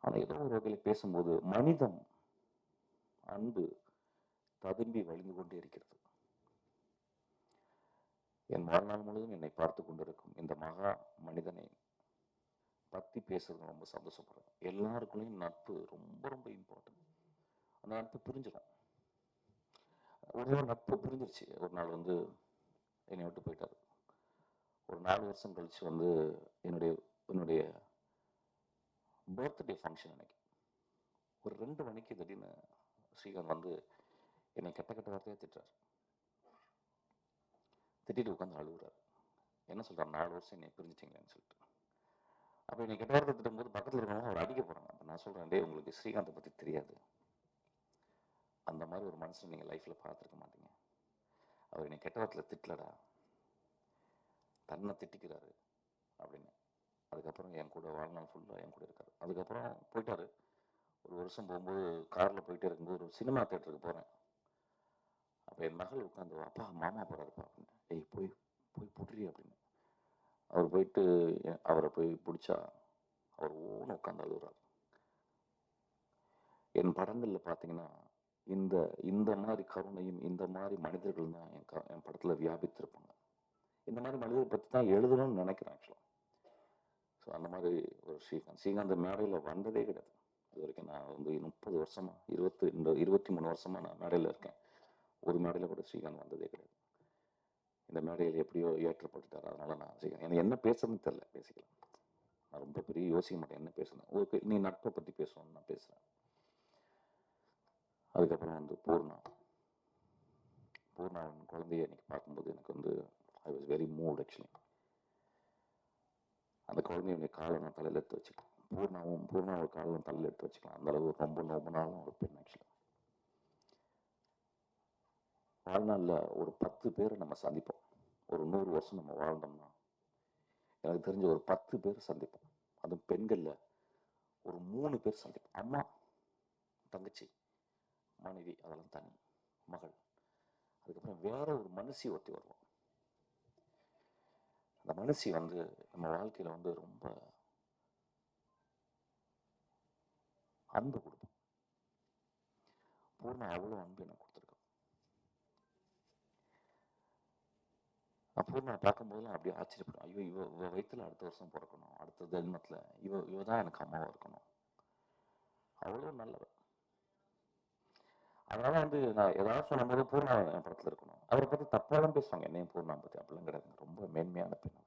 ஆனால் ஏதோ ஒரு வகையில் பேசும்போது மனிதம், அன்பு ததும்பி வழிந்து கொண்டே இருக்கிறது. என் வாழ்நாள் முழுவதும் என்னை பார்த்து கொண்டிருக்கும் இந்த மகா மனிதனை பற்றி பேசுறது ரொம்ப சந்தோஷப்படுறேன். எல்லாருக்குள்ளேயும் நட்பு ரொம்ப ரொம்ப இம்பார்ட்டன்ட். அந்த நட்பு பிரிஞ்சிடும். ஒரு நட்பு பிரிஞ்சிருச்சு. ஒரு நாள் வந்து என்னை விட்டு போயிட்டார். ஒரு 4 வருஷம் கழிச்சு வந்து என்னுடைய பர்த்டே ஃபங்க்ஷன் அன்னைக்கு ஒரு 2 மணிக்கு திடீர்னு ஸ்ரீகாந்த் வந்து என்னை கெட்ட கெட்ட வார்த்தையாக திட்டுறார். திட்டிட்டு உட்காந்து அழுகுறாரு. என்ன சொல்கிறார், 4 வருஷம் என்னை பிரிஞ்சிட்டிங்களேன்னு சொல்லிட்டு. அப்போ என்னை கெட்ட வார்த்தை திட்டும்போது பக்கத்தில் இருக்கவங்க அவர் அடிக்க போகிறாங்க. அப்போ நான் சொல்கிறேன், டே உங்களுக்கு ஸ்ரீகாந்தை பற்றி தெரியாது. அந்த மாதிரி ஒரு மனுஷன் நீங்கள் லைஃப்பில் பார்த்துருக்க மாட்டீங்க. அவர் என்னை கெட்ட வார்த்தையில் திட்டலடா, தன்னை திட்டிக்கிறாரு அப்படின்னு. அதுக்கப்புறம் என் கூட வாழ்நாள் ஃபுல்லாக என் கூட இருக்காரு. அதுக்கப்புறம் போயிட்டாரு. ஒரு வருஷம் போகும்போது காரில் போயிட்டே இருக்கும்போது ஒரு சினிமா தேட்டருக்கு போகிறேன். அப்போ என் மகள் உட்காந்து, அப்பா மாமா போகிறாருப்பா அப்படின்னு. ஏய் போய் போய் புட்றி அப்படின்னு. அவர் போயிட்டு அவரை போய் பிடிச்சா அவர் ஓன்னு உட்காந்து அழுகுறார். என் படங்களில் பார்த்தீங்கன்னா இந்த இந்த மாதிரி கருணையும் இந்த மாதிரி மனிதர்கள் தான் என் படத்தில் வியாபித்திருப்பாங்க. இந்த மாதிரி மனிதரை பற்றி தான் எழுதணும்னு நினைக்கிறேன். ஆக்சுவலாக ஸோ அந்த மாதிரி ஒரு ஸ்ரீகாந்த் மேடையில் வந்ததே கிடையாது இது வரைக்கும். நான் வந்து 30 வருஷமா 23 வருஷமா நான் மேடையில் இருக்கேன். ஒரு மேடையில் கூட ஸ்ரீகாந்த் வந்ததே கிடையாது. இந்த மேடையில் எப்படியோ ஏற்றப்பட்டுட்டார். அதனால நான் ஸ்ரீகாந்த் எனக்கு என்ன பேசுறதுன்னு தெரியல. பேசிக்கலாம், நான் ரொம்ப பெரிய யோசிக்க மாட்டேன் என்ன பேசுனேன். ஓகே, நீ நட்பை பற்றி பேசணும்னு நான் பேசுகிறேன். அதுக்கப்புறம் வந்து பூர்ணாவின் குழந்தைய இன்னைக்கு பார்க்கும்போது எனக்கு வந்து I was very mood. Actually அந்த குழந்தையுடைய காலை நான் தலையில் எடுத்து வச்சுக்கலாம். பூர்ணாவோட காலை நான் தலையில் எடுத்து வச்சுக்கலாம். அந்த அளவு ரொம்ப நாளும் ஒரு பெண். ஆக்சுவலாக வாழ்நாளில் ஒரு 10 பேரை நம்ம சந்திப்போம். ஒரு 100 வருஷம் நம்ம வாழ்ந்தோம்னா எனக்கு தெரிஞ்ச ஒரு 10 பேர் சந்திப்போம். அதுவும் பெண்களில் ஒரு 3 பேர் சந்திப்போம். அம்மா, தங்கச்சி, மனைவி, அதெல்லாம் தனி, மகள். அதுக்கப்புறம் வேற ஒரு மனுஷி ஒருத்தி வருவோம். அந்த மனுஷி வந்து நம்ம வாழ்க்கையில் வந்து ரொம்ப அன்பு கொடுக்கும். பூர்ணா அவ்வளோ அன்பு எனக்கு கொடுத்துருக்கோம். பூர்ணா பார்க்கும்போதெல்லாம் அப்படியே ஆச்சரியப்படும். ஐயோ, இவ வயிற்றுல அடுத்த வருஷம் பிறக்கணும், அடுத்த ஜென்மத்தில் இவ தான் எனக்கு அம்மாவாக இருக்கணும். அவ்வளோ நல்லவ. அதனால வந்து நான் ஏதாவது சொல்லும் போது பூர்ணா என் படத்தில் இருக்கணும். அவரை பற்றி தப்பாலாம் பேசுவாங்க, என்னையும் பூர்ணா பற்றி. அப்படிலாம் கிடையாது. ரொம்ப மேன்மையான பெண்.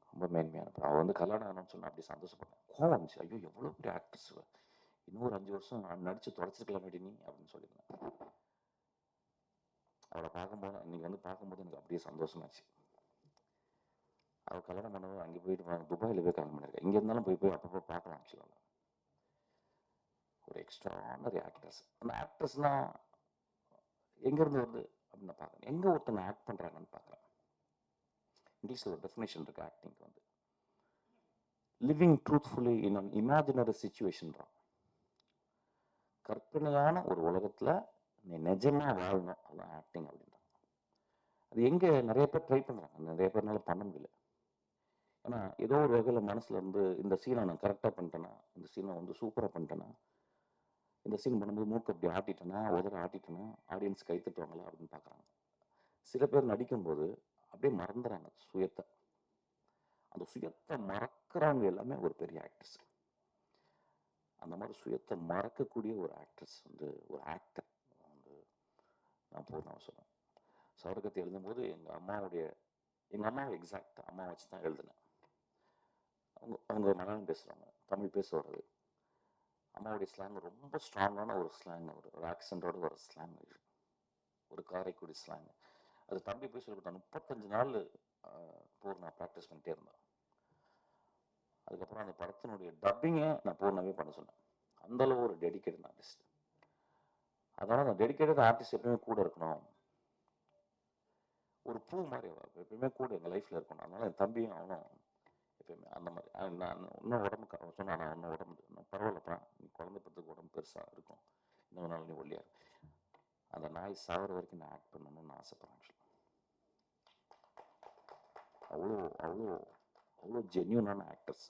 ரொம்ப மேன்மையான பெண். அவள் வந்து கல்யாணம் ஆகணும்னு சொன்னா அப்படி சந்தோஷப்பட்டேன். கோவம் வந்துச்சு. ஐயோ, எவ்வளோ பெரிய ஆக்ட்ரஸ், இன்னும் ஒரு 5 வருஷம் நான் நடிச்சு தொலைச்சிருக்கலாமேடி நீ அப்படின்னு சொல்லியிருந்தேன். அவளை பார்க்கும்போது இன்னைக்கு வந்து பார்க்கும்போது எனக்கு அப்படியே சந்தோஷமாச்சு. அவள் கல்யாணம் பண்ணவும் அங்கே போயிட்டு துபாயில் போய் கல்யாணம் பண்ணியிருக்கேன். இங்கே இருந்தாலும் போய் அப்பப்போ பார்க்கலாம். ஆக்சுவலாக ஒரு எக்ஸ்ட்ரானரி ஆக்ட்ரஸ். அந்த ஆக்ட்ரஸ்னால் எங்கேருந்து வருது அப்படின்னு நான் பார்க்குறேன். எங்கே ஒருத்தங்க ஆக்ட் பண்ணுறாங்கன்னு பார்க்குறேன். இங்கிலீஷில் ஒரு டெஃபினேஷன் இருக்குது ஆக்டிங்க்கு வந்து, living truthfully in an imaginary situation தான். கற்பனையான ஒரு உலகத்தில் நீ நிஜமாக வாழணும், அதுதான் ஆக்டிங் அப்படின்றாங்க. அது எங்கே நிறைய பேர் ட்ரை பண்ணுறாங்க, நிறைய பேர்னால பண்ண முடியல. ஏன்னா ஏதோ ஒரு வகையில் மனசில் வந்து இந்த சீனை நான் கரெக்டாக பண்ணிட்டேன்னா, இந்த சீனை வந்து சூப்பராக பண்ணிட்டேன்னா, இந்த சீன் பண்ணும்போது மூக்கு அப்படி ஆட்டிட்டேன்னா, உதற ஆட்டிட்டேன்னா ஆடியன்ஸ் கை தட்டுவாங்களா அப்படின்னு பார்க்குறாங்க. சில பேர் நடிக்கும்போது அப்படியே மறந்துறாங்க சுயத்தை. அந்த சுயத்தை மறக்கிறவங்க எல்லாமே ஒரு பெரிய ஆக்ட்ரஸ். அந்த மாதிரி சுயத்தை மறக்கக்கூடிய ஒரு ஆக்ட்ரஸ் வந்து ஒரு ஆக்டர் வந்து நான் பூர்ணாவை சொல்லுவேன். சவரகத்தை எழுதும்போது எங்கள் அம்மாவை எக்ஸாக்ட் அம்மா வச்சு தான் எழுதினேன். அவங்க மலையாளம் பேசுகிறவங்க, தமிழ் பேச வர்றது. அம்மாவுடைய ஸ்லாங் ரொம்ப ஸ்ட்ராங்கான ஒரு ஸ்லாங், ஒரு ஆக்சண்டோட ஒரு ஸ்லாங், ஒரு காரைக்குடி ஸ்லாங். அது தம்பி போய் சொல்லி கொடுத்தா 35 நாள் பூர்ணா ப்ராக்டிஸ் பண்ணிட்டே இருந்தேன். அதுக்கப்புறம் அந்த படத்தினுடைய டப்பிங்கை நான் பூர்ணாவே பண்ண சொன்னேன். அந்தளவு ஒரு டெடிக்கேட்டட் ஆர்டிஸ்ட். அதனால் அந்த டெடிக்கேட்டட் ஆர்டிஸ்ட் எப்பவுமே கூட இருக்கணும். ஒரு பூ மாதிரி எப்பயுமே கூட எங்கள் லைஃப்பில் இருக்கணும். அதனால் என் தம்பியும் அவனும் எப்பயுமே அந்த மாதிரி. நான் இன்னும் உடம்பு சொன்னால் நான் இன்னும் உடம்பு பரவாயில்லப்பா, நீ குழந்தை பத்துக்கு உடம்பு பெருசாக இருக்கும், இன்னொரு நாள் நீ ஒல்லியா இருக்கும். அந்த நாய் சாகிற வரைக்கும் நான் ஆக்ட் பண்ணணும்னு ஆசைப்பட்றேன். அவ்வளோ அவ்வளோ அவ்வளோ ஜென்யூனான ஆக்டர்ஸ்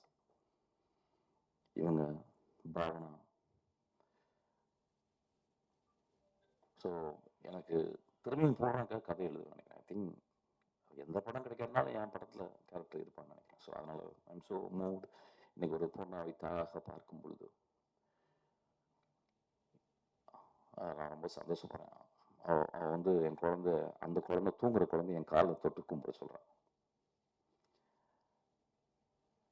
இவங்க, பாவனா. ஸோ எனக்கு திரும்பியும் போடுறாங்க கதை எழுதுவேன் நினைக்கிறேன். ஐ திங்க் எந்த படம் கிடைக்காதனால என் படத்தில் கேரக்டர் இருப்பான்னு நினைக்கிறேன். ஸோ அதனால் ஐம் ஸோ மூட். இன்னைக்கு ஒரு பூர்ணாவை தாயாக பார்க்கும் பொழுது நான் ரொம்ப சந்தோஷப்படுறேன். அவள் வந்து என் குழந்தை, அந்த குழந்தை தூங்குற குழந்தை என் காலில் தொட்டு கும்பிட சொல்கிறான்.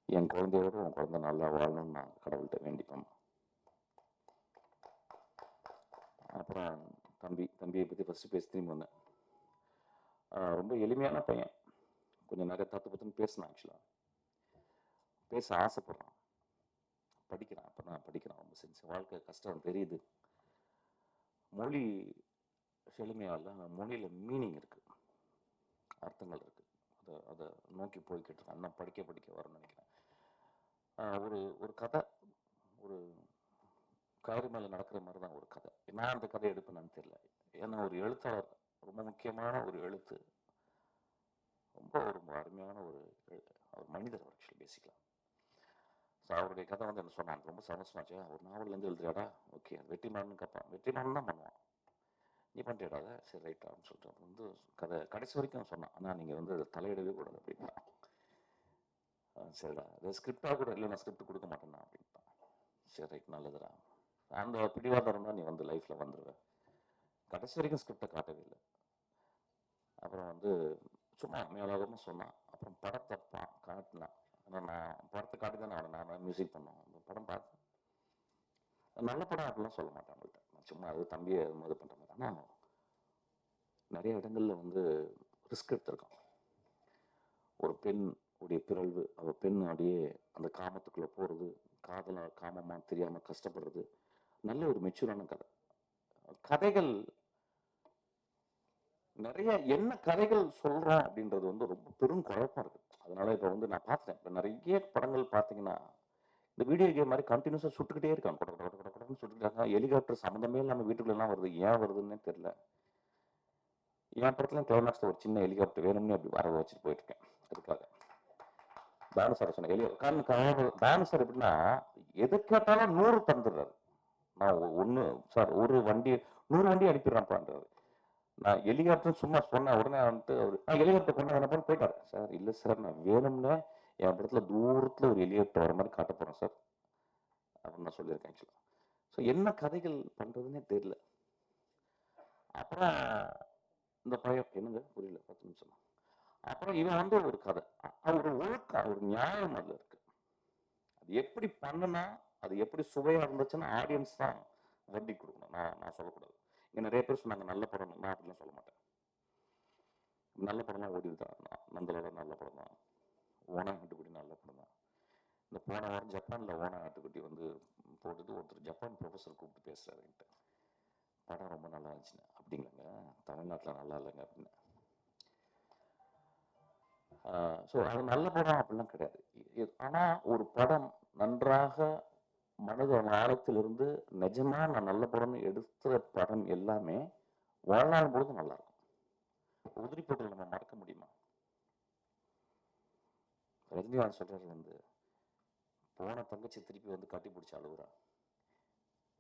என் குழந்தையோட உன் குழந்தை நல்லா வாழணும்னு நான் கடவுள்கிட்ட வேண்டிப்பேன். அப்புறம் தம்பியை பற்றி ஃபஸ்ட்டு பேசி திரும்பி வந்தேன். ரொம்ப எளிமையான பையன், கொஞ்சம் நிறைய தத்துன்னு பேசினான். ஆக்சுவலாக பேச ஆசைப்படுறான், படிக்கிறான். அப்போ தான் படிக்கிறான். ரொம்ப செஞ்சு வாழ்க்கை கஷ்டம் தெரியுது. மொழி செழுமையால் மொழியில் மீனிங் இருக்குது, அர்த்தங்கள் இருக்குது. அதை நோக்கி போய்கிட்டு இருக்கான். நான் படிக்க வரணும்னு நினைக்கிறேன். ஒரு கதை, ஒரு கயிறு மேலே நடக்கிற மாதிரி தான் ஒரு கதை. நான் அந்த கதையை எடுப்பேன்னு தெரியல. ஏன்னா ஒரு எழுத்தாளர், ரொம்ப முக்கியமான ஒரு எழுத்து, ரொம்ப அருமையான ஒரு மனிதர் ஆக்சுவலி பேசிக்கலாம். ஸோ அவருடைய கதை வந்து என்ன சொன்னாங்க, ரொம்ப சந்தோஷமாச்சு. ஒரு நாவல்லேருந்து எழுதுறியாடா? ஓகே. வெற்றிமாறன் கேட்பான், வெற்றிமாறன் தான் பண்ணுவான், நீ பண்ணிட்டாடா? சரி ரைட்டா அப்படின்னு சொல்லிட்டு அப்புறம் வந்து கதை கடைசி வரைக்கும் சொன்னான். ஆனால் நீங்கள் வந்து தலையிடவே கூடாது அப்படின்னா. சரிடா, அது ஸ்கிரிப்டாக கூட இல்லை, நான் ஸ்கிரிப்ட் கொடுக்க மாட்டேன்னா அப்படின்ட்டான். சரி ரைட், நல்லதுடா. அந்த பிடிவாதம் இருந்தால் நீ வந்து லைஃப்பில் வந்துடுவேன். கடைசி வரைக்கும் ஸ்கிரிப்டை காட்டவே இல்லை. அப்புறம் வந்து சும்மா மேலோகமாக சொன்னான். அப்புறம் படத்தை காட்டினான். ஆனால் நான் படத்தை காட்டி தான் நான் மியூசிக் பண்ணோம். அந்த படம் பார்த்து நல்ல படம் அப்படிலாம் சொல்ல மாட்டேன் அவங்கள்ட்ட. நான் சும்மா அது தம்பியை இது பண்ணுற மாதிரி. ஆனால் நிறைய இடங்களில் வந்து ரிஸ்க் எடுத்திருக்கான். ஒரு பெண் உடைய பிறழ்வு, அவள் பெண் அப்படியே அந்த காமத்துக்குள்ளே போகிறது, காமமாக தெரியாமல் கஷ்டப்படுறது, நல்ல ஒரு மெச்சூரான கதைகள் நிறைய என்ன கதைகள் சொல்றோம் அப்படின்றது வந்து ரொம்ப பெரும் குழப்பம் இருக்கு. அதனால இப்போ வந்து நான் பார்த்தேன், இப்போ நிறைய படங்கள் பார்த்தீங்கன்னா இந்த வீடியோ கேம் மாதிரி கண்டினியூஸாக சுட்டுக்கிட்டே இருக்காங்க, கொட கொட கொட கொடன்னு சுட்டுருக்காங்க. ஹெலிகாப்டர் சம்மந்தமே இல்லாமல் வீட்டுக்குள்ள எல்லாம் வருது, ஏன் வருதுன்னே தெரியல. என் படத்துல கிளைமேக்ஸ்ல ஒரு சின்ன ஹெலிகாப்டர் வேணும்னு அப்படி வர வச்சுட்டு போயிட்டு இருக்கேன் அதுக்காக. தானு சார் சொன்ன தானு சார் எப்படின்னா எது கேட்டாலும் 100 தந்துடுறாரு. நான் ஒன்று சார் ஒரு வண்டி 100 வண்டி அனுப்பிடுறான்ப்பான்றாரு. நான் ஹெலிகாப்டர் சும்மா சொன்ன உடனே வந்துட்டு அவர் ஹெலிகாப்டர் கொண்டு வரப்பன்னு போயிட்டாரு. சார் இல்லை சார், நான் வேணும்னு என் படத்துல தூரத்தில் ஒரு ஹெலிகாப்டர் வர மாதிரி காட்ட போறேன் சார் அப்படின்னு நான் சொல்லியிருக்கேன் ஆக்சுவலாக. ஸோ என்ன கதைகள் பண்றதுன்னே தெரியல. அப்புறம் இந்த பையன் என்னங்க புரியல 10 நிமிஷம். அப்புறம் இவன் வந்து ஒரு கதை, ஒரு ஒழுக்கம் ஒரு நியாயம் அதுல இருக்கு. அது எப்படி பண்ணுனா அது எப்படி சுவையா இருந்துச்சுன்னா ஆடியன்ஸ் தான் வட்டி கொடுக்கணும். நான் சொல்லக்கூடாது. இங்க நிறைய பேர் சொன்னாங்க நல்ல படம், நான் அப்படிலாம் சொல்ல மாட்டேன். நல்ல படம்லாம் ஓடிதுதான். நந்தலோட நல்ல படம் தான், ஓனா ஆட்டுக்குட்டி நல்ல படம் தான். இந்த போன வாரம் ஜப்பான்ல ஓனா ஆட்டுக்குட்டி வந்து போட்டுட்டு ஒருத்தர் ஜப்பான் ப்ரொஃபஸர் கூப்பிட்டு பேசுறாரு என்கிட்ட, படம் ரொம்ப நல்லா இருந்துச்சுன்னு. அப்படிங்களாங்க, தமிழ்நாட்டில் நல்லா இல்லைங்க அப்படின்னு. ஸோ அது நல்ல படம் அப்படிலாம் கிடையாது. ஆனால் ஒரு படம் நன்றாக மனித ஆழத்திலிருந்து நிஜமா நான் நல்ல படம்னு எடுத்த படம் எல்லாமே வாழ்நாள் பொழுது நல்லா இருக்கும். உதிரி போட்டு நம்ம மறக்க முடியுமா? ரஜினிகாந்த் சொல்றாரு வந்து, போன தங்கச்சி திருப்பி வந்து கட்டி பிடிச்சி அழுகுறா,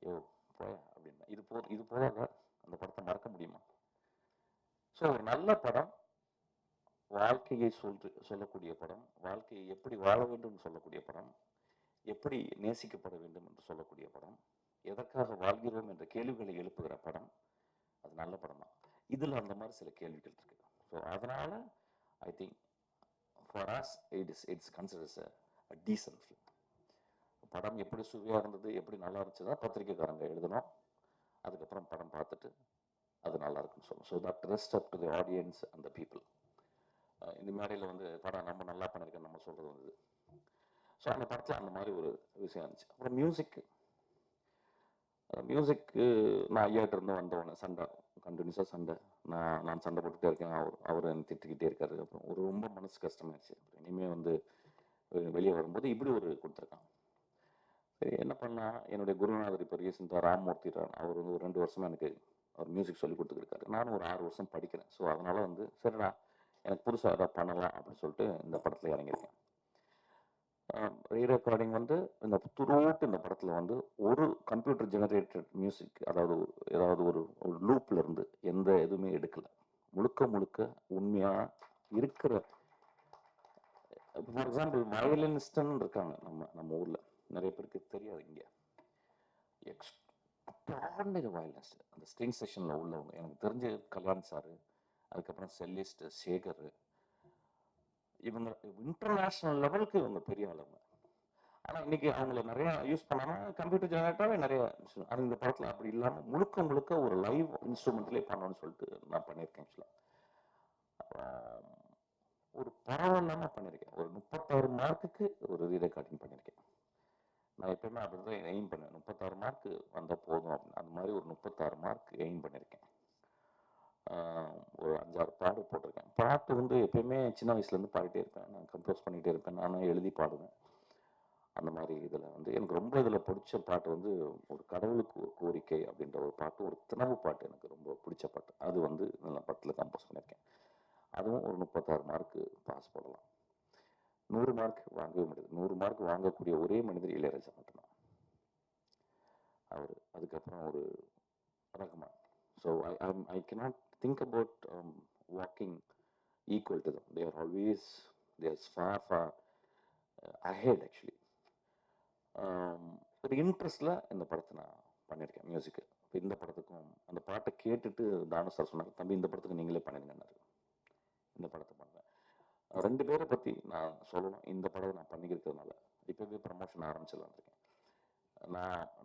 யோ போயா அப்படின்னா. இது போதாங்க அந்த படத்தை மறக்க முடியுமா? ஸோ ஒரு நல்ல படம் வாழ்க்கையை சொல்லக்கூடிய படம், வாழ்க்கையை எப்படி வாழ வேண்டும் என்று சொல்லக்கூடிய படம், எப்படி நேசிக்கப்பட வேண்டும் என்று சொல்லக்கூடிய படம், எதற்காக வாழ்கிறோம் என்ற கேள்விகளை எழுப்புகிற படம், அது நல்ல படம் தான். இதில் அந்த மாதிரி சில கேள்விகள் இருக்கு. ஸோ அதனால I think for us it's considers a decent film. படம் எப்படி சுவையாக இருந்தது, எப்படி நல்லா இருந்துச்சு தான் பத்திரிக்கைக்காரங்க எழுதணும். அதுக்கப்புறம் படம் பார்த்துட்டு அது நல்லா இருக்குன்னு சொல்லணும். So that rest up to the audience and the people. இந்த மேடையில் வந்து படம் நம்ம நல்லா பண்ணியிருக்கேன்னு நம்ம சொல்கிறது வந்து, ஸோ அந்த படத்தில் அந்த மாதிரி ஒரு விஷயம் இருந்துச்சு. அப்புறம் மியூசிக்கு நான் ஐயாட்ட இருந்து வந்தவொடனே சண்டை, கண்டினியூஸாக சண்டை. நான் சண்டை போட்டுகிட்டே இருக்கேன், அவர் என்னை திட்டுக்கிட்டே இருக்காரு. அப்புறம் ஒரு ரொம்ப மனசு கஷ்டமாயிடுச்சு. அப்புறம் இனிமேல் வந்து வெளியே வரும்போது இப்படி ஒரு கொடுத்துருக்கான். சரி என்ன பண்ணால், என்னுடைய குருநாதர் இப்போ ரீசெண்டாக ராம்மூர்த்தி அவர் வந்து ஒரு 2 வருஷமாக எனக்கு அவர் மியூசிக் சொல்லி கொடுத்துருக்காரு. நானும் ஒரு 6 வருஷம் படிக்கிறேன். ஸோ அதனால் வந்து சரிடா எனக்கு புதுசாக ஏதாவது பண்ணலாம் அப்படின்னு சொல்லிட்டு இந்த படத்தில் இறங்கியிருக்கேன். ரீரெக்கார்டிங் வந்து இந்த துருவாட்டு இந்த படத்தில் வந்து ஒரு கம்ப்யூட்டர் ஜெனரேட்டட் மியூசிக், ஏதாவது ஒரு லூப்ல இருந்து எந்த எதுவுமே எடுக்கலை. முழுக்க உண்மையாக இருக்கிற, ஃபார் எக்ஸாம்பிள் வயலினிஸ்டன் இருக்காங்க நம்ம ஊரில், நிறைய பேருக்கு தெரியாது. இங்கே எக்ஸ்ட்ராடினரி வயலினிஸ்ட் அந்த ஸ்ட்ரிங் செஷனில் உள்ளவங்க எனக்கு தெரிஞ்ச கல்யாண் சார், அதுக்கப்புறம் செல்லிஸ்ட் சேகர், இவங்க இன்டர்நேஷனல் லெவலுக்கு இவங்க பெரிய ஆளுங்க. ஆனால் இன்னைக்கு அவங்கள நிறைய யூஸ் பண்ணாமல் கம்ப்யூட்டர் ஜெனரேட்டாகவே நிறைய அது இந்த படத்தில் அப்படி இல்லாமல் முழுக்க ஒரு லைவ் இன்ஸ்ட்ருமெண்ட்லேயே பண்ணணும்னு சொல்லிட்டு நான் பண்ணியிருக்கேன். ஆக்சுவலாக ஒரு பரவாயில்லாமல் பண்ணியிருக்கேன். ஒரு 36 மார்க்குக்கு ஒரு ரீரெக்கார்டிங் பண்ணியிருக்கேன். நான் எப்பயுமே அப்படி தான் எய்ம் பண்ணேன், 36 மார்க் வந்தால் போதும் அப்படின்னு. அந்த மாதிரி ஒரு 36 மார்க் எய்ம் பண்ணியிருக்கேன். ஒரு 5-6 பாட்டு போட்டிருக்கேன். பாட்டு வந்து எப்பயுமே சின்ன வயசுலேருந்து பாடிட்டே இருப்பேன், நான் கம்போஸ் பண்ணிகிட்டே இருப்பேன், நானும் எழுதி பாடுவேன். அந்த மாதிரி இதில் வந்து எனக்கு ரொம்ப இதில் பிடிச்ச பாட்டு வந்து ஒரு கடவுளுக்கு கோரிக்கை அப்படின்ற ஒரு பாட்டு, ஒரு திணவு பாட்டு எனக்கு ரொம்ப பிடிச்ச பாட்டு. அது வந்து நான் படத்தில் கம்போஸ் பண்ணியிருக்கேன். அதுவும் ஒரு 36 மார்க்கு பாஸ் போடலாம். 100 மார்க் வாங்கவே முடியாது. 100 மார்க் வாங்கக்கூடிய ஒரே மனிதர் இளையராஜா மட்டும்தான் அவர். அதுக்கப்புறம் ஒரு Rahman. So I cannot think about walking equal to them. They are always, they are far ahead actually. ஒரு இன்ட்ரெஸ்டில் இந்த படத்தை நான் பண்ணியிருக்கேன் மியூசிக்கு. இப்போ இந்த படத்துக்கும் அந்த பாட்டை கேட்டுட்டு தானு சார் சொன்னார், தம்பி இந்த படத்துக்கு நீங்களே பண்ணிருங்கன்னாரு. இந்த படத்தை பண்ணுறேன். 2 பேரை பற்றி நான் சொல்லணும். இந்த படத்தை நான் பண்ணிக்கிறதுனால இப்போவே ப்ரமோஷன் ஆரம்பிச்சிடலாம் இருக்கேன்.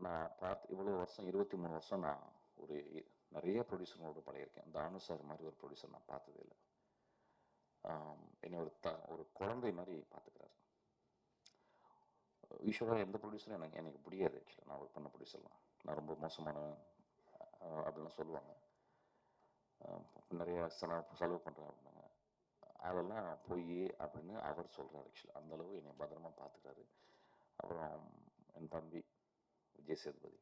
நான் பார்த்து இவ்வளோ வருஷம் 23 வருஷம் நான் ஒரு நிறைய ப்ரொடியூசரோடு பழகிருக்கேன். தானு சார் மாதிரி ஒரு ப்ரொடியூசர் நான் பார்த்ததே இல்லை. என்னை ஒரு குழந்தை மாதிரி பார்த்துக்கிறாரு. யூஸ்வலாக எந்த ப்ரொடியூசரும் எனக்கு பிடிக்காது. ஆக்சுவலாக நான் ஒர்க் பண்ண ப்ரொடியூசர்லாம் நான் ரொம்ப மோசமான அப்படிலாம் சொல்லுவாங்க. நிறைய செலவு பண்ணுறேன் அப்படின்னாங்க. அதெல்லாம் பொய் அப்படின்னு அவர் சொல்கிறார். ஆக்சுவலாக அந்தளவு என்னை பத்திரமா பார்த்துக்கிறாரு. அப்புறம் என் தம்பி விஜய் சேதுபதி,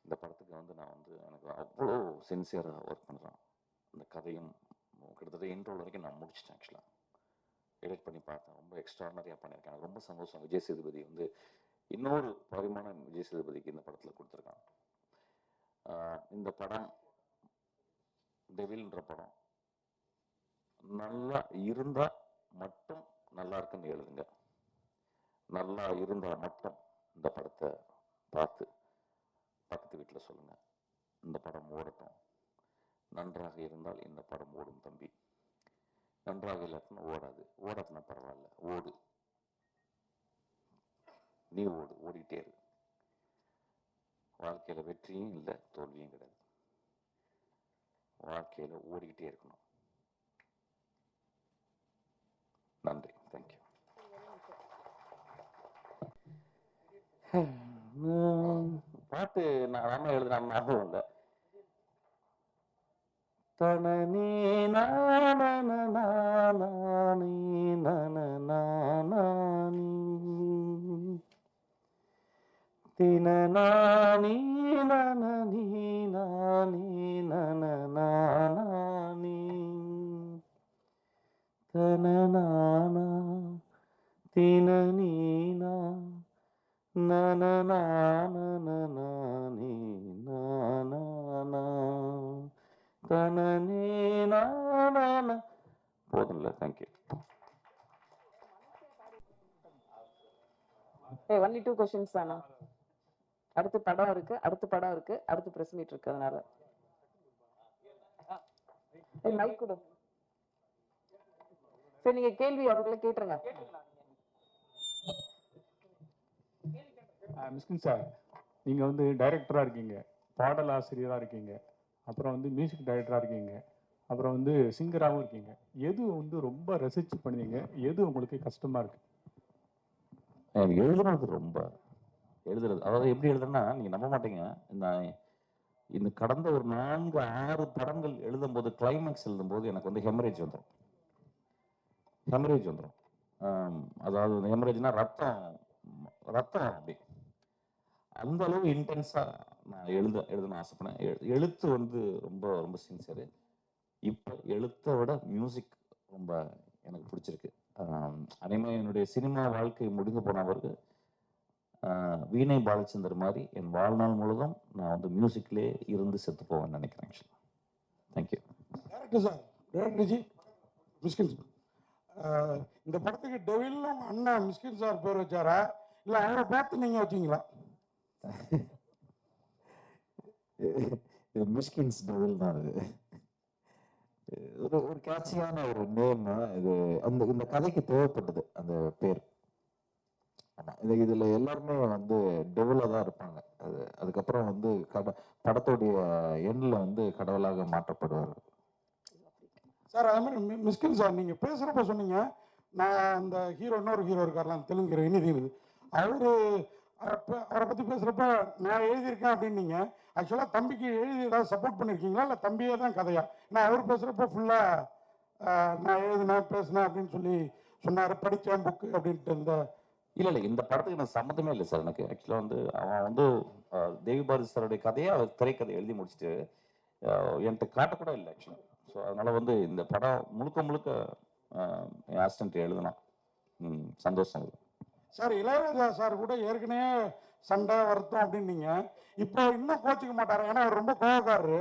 இந்த படத்துக்கு வந்து நான் வந்து எனக்கு அவ்வளோ சின்சியராக ஒர்க் பண்ணுறேன். இந்த கதையும் கிட்டத்தட்ட இன்ட்ரோல் வரைக்கும் நான் முடிச்சிட்டேன். ஆக்சுவலாக எடிட் பண்ணி பார்த்தேன். ரொம்ப எக்ஸ்ட்ரானரியாக பண்ணியிருக்கேன். எனக்கு ரொம்ப சந்தோஷம். விஜய் சேதுபதி வந்து இன்னொரு பரிமாணம் விஜய் சேதுபதிக்கு இந்த படத்தில் கொடுத்துருக்கான். இந்த படம் டெவில்ன்ற படம் நல்லா இருந்தால் மட்டும் நல்லா இருக்குன்னு எழுதுங்க. நல்லா இருந்தால் மட்டும் இந்த படத்தை பார்த்து பக்கத்து வீட்டில் சொல்லுங்கள், இந்த படம் ஓடட்டும். நன்றாக இருந்தால் இந்த படம் ஓடும் தம்பி, நன்றாக இல்லாட்டினா ஓடாது. ஓடாட்டினா பரவாயில்ல, ஓடு, நீ ஓடு, ஓடிட்டே இரு. வாழ்க்கையில் வெற்றியும் இல்லை, தோல்வியும் கிடையாது. வாழ்க்கையில் ஓடிக்கிட்டே இருக்கணும். நன்றி, தேங்க்யூ. பாட்டு நான் எழுதுன ஞாபகம் இல்லை. தனனே நானே நனநானி தினநானி நனனி நானி நனநானி தனநானா தினநீனா நனநானி நானா தனனே நான. போதும்ல, தேங்க்யூ. ஒன்லி 2 கொஸ்டின்ஸ் தானா? அடுத்து படம் இருக்கு, அடுத்து பிரஸ் மீட் இருக்கு. அதனால மைக் கொடு. சரி, நீங்க கேள்வி அதுக்குள்ள கேட்டுருங்க. மிஸ்கின் சார், நீங்கள் வந்து டைரக்டராக இருக்கீங்க, பாடல் ஆசிரியராக இருக்கீங்க, அப்புறம் வந்து மியூசிக் டைரக்டராக இருக்கீங்க, அப்புறம் வந்து சிங்கராகவும் இருக்கீங்க. எது வந்து ரொம்ப ரசித்து பண்ணுவீங்க? எது உங்களுக்கு கஷ்டமாக இருக்கு? எனக்கு எழுதுறது அதாவது எப்படி எழுதுறேன்னா, நீங்கள் நம்ப மாட்டீங்க. இந்த கடந்த ஒரு 4-6 படங்கள் எழுதும்போது, கிளைமேக்ஸ் எழுதும்போது எனக்கு வந்து ஹெமரேஜ் வந்துடும். அதாவது ஹெமரேஜ்னா ரத்தம் அப்படி அந்த அளவு இன்டென்ஸா நான் எழுதணும் ஆசைப்படேன். எழுத்து வந்து ரொம்ப ரொம்ப சின்சியரு. இப்போ எழுத்தை விட மியூசிக் ரொம்ப எனக்கு பிடிச்சிருக்கு. அதே மாதிரி என்னுடைய சினிமா வாழ்க்கை முடிந்து போன பிறகு வீணை பாலச்சந்தர் மாதிரி என் வாழ்நாள் முழுதும் நான் வந்து மியூசிக்லேயே இருந்து செத்து போவேன்னு நினைக்கிறேன். Actually thank you. டேரக்டர் சார், டேரக்டர்ஜி, மிஸ்கின் சார், இந்த படத்துக்கு டெவில்னு அண்ணன் மிஸ்கின் சார் பேர் வச்சாரா, இல்லை அவரை பார்த்து நீங்கள் வச்சிங்களா? மிஸ்கின்ஸ் டெவில் தான். அது ஒரு கேட்சியான ஒரு நேம். இது இந்த கதைக்கு தேவைப்பட்டது அந்த பேர். இதுல எல்லாருமே வந்து டெவிலா தான் இருப்பாங்க. அதுக்கப்புறம் வந்து படத்துடைய எண்ணில் வந்து கடவுளாக மாற்றப்படுவார். சார், அதே மாதிரி மிஸ்கின் சார், நீங்கள் பேசுகிறப்ப சொன்னீங்க, நான் அந்த இன்னொரு ஹீரோ இருக்கார்லாம், தெலுங்கு ஹீரோ இனிதீனது, அவரை பற்றி பேசுகிறப்ப நான் எழுதியிருக்கேன் அப்படின்னீங்க. ஆக்சுவலாக தம்பிக்கு எழுதி ஏதாவது சப்போர்ட் பண்ணியிருக்கீங்களா, இல்லை தம்பியே தான் கதையா? நான் அவர் பேசுகிறப்ப ஃபுல்லாக நான் எழுதினேன் பேசினேன் அப்படின்னு சொல்லி சொன்னார், படித்தேன் புக்கு அப்படின்ட்டு. இல்லை, இந்த படத்துக்கு நான் சம்மந்தமே இல்லை சார். எனக்கு ஆக்சுவலாக வந்து அவன் வந்து தேவி பாரதி சாருடைய கதையை அவர் திரைக்கதை எழுதி முடிச்சுட்டு என்கிட்ட காட்டக்கூட இல்லை ஆக்சுவலாக. ஸோ அதனால் வந்து இந்த படம் முழுக்க என் அசிஸ்டன்ட் எழுதணும். சந்தோஷம் சார். இளையராஜா சார் கூட ஏற்கனவே சண்டை வருத்தம் அப்படின்னீங்க. இப்போ இன்னும் கோச்சிக்க மாட்டாரு, ஏன்னா அவர் ரொம்ப கோவக்காரரு.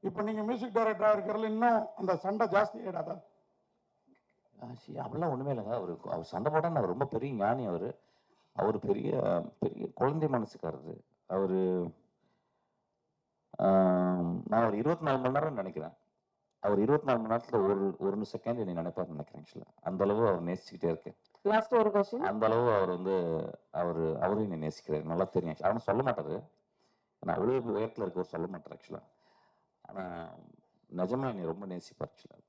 இப்போ நீங்கள் மியூசிக் டைரக்டராக இருக்கிறதுல இன்னும் அந்த சண்டை ஜாஸ்தி ஆகிடாதா? அப்படிலாம் ஒன்றுமே இல்லைங்க. அவர் சண்டை போட்டால் அவர் ரொம்ப பெரிய ஞானி. அவர் பெரிய பெரிய குழந்தை மனசுக்காரரு. நான் ஒரு 24 மணி நேரம் நினைக்கிறேன். அவர் 24 மணி நேரத்தில் ஒரு செகண்ட் என்னை நினைப்பாருன்னு நினைக்கிறேன். ஆக்சுவலாக அந்த அளவு அவர் நேசிச்சுக்கிட்டே இருக்கேன். லாஸ்ட் ஒரு क्वेश्चन. அந்த அளவு அவர் வந்து அவரும் என்னை நேசிக்கிறார். நல்லா தெரியும். அவனும் சொல்ல மாட்டாரு. நான் அவ்வளோ உயரத்தில் இருக்கவர் சொல்ல மாட்டார் ஆக்சுவலாக. ஆனால் நிஜமா என்னை ரொம்ப நேசிப்பார். ஆக்சுவலாக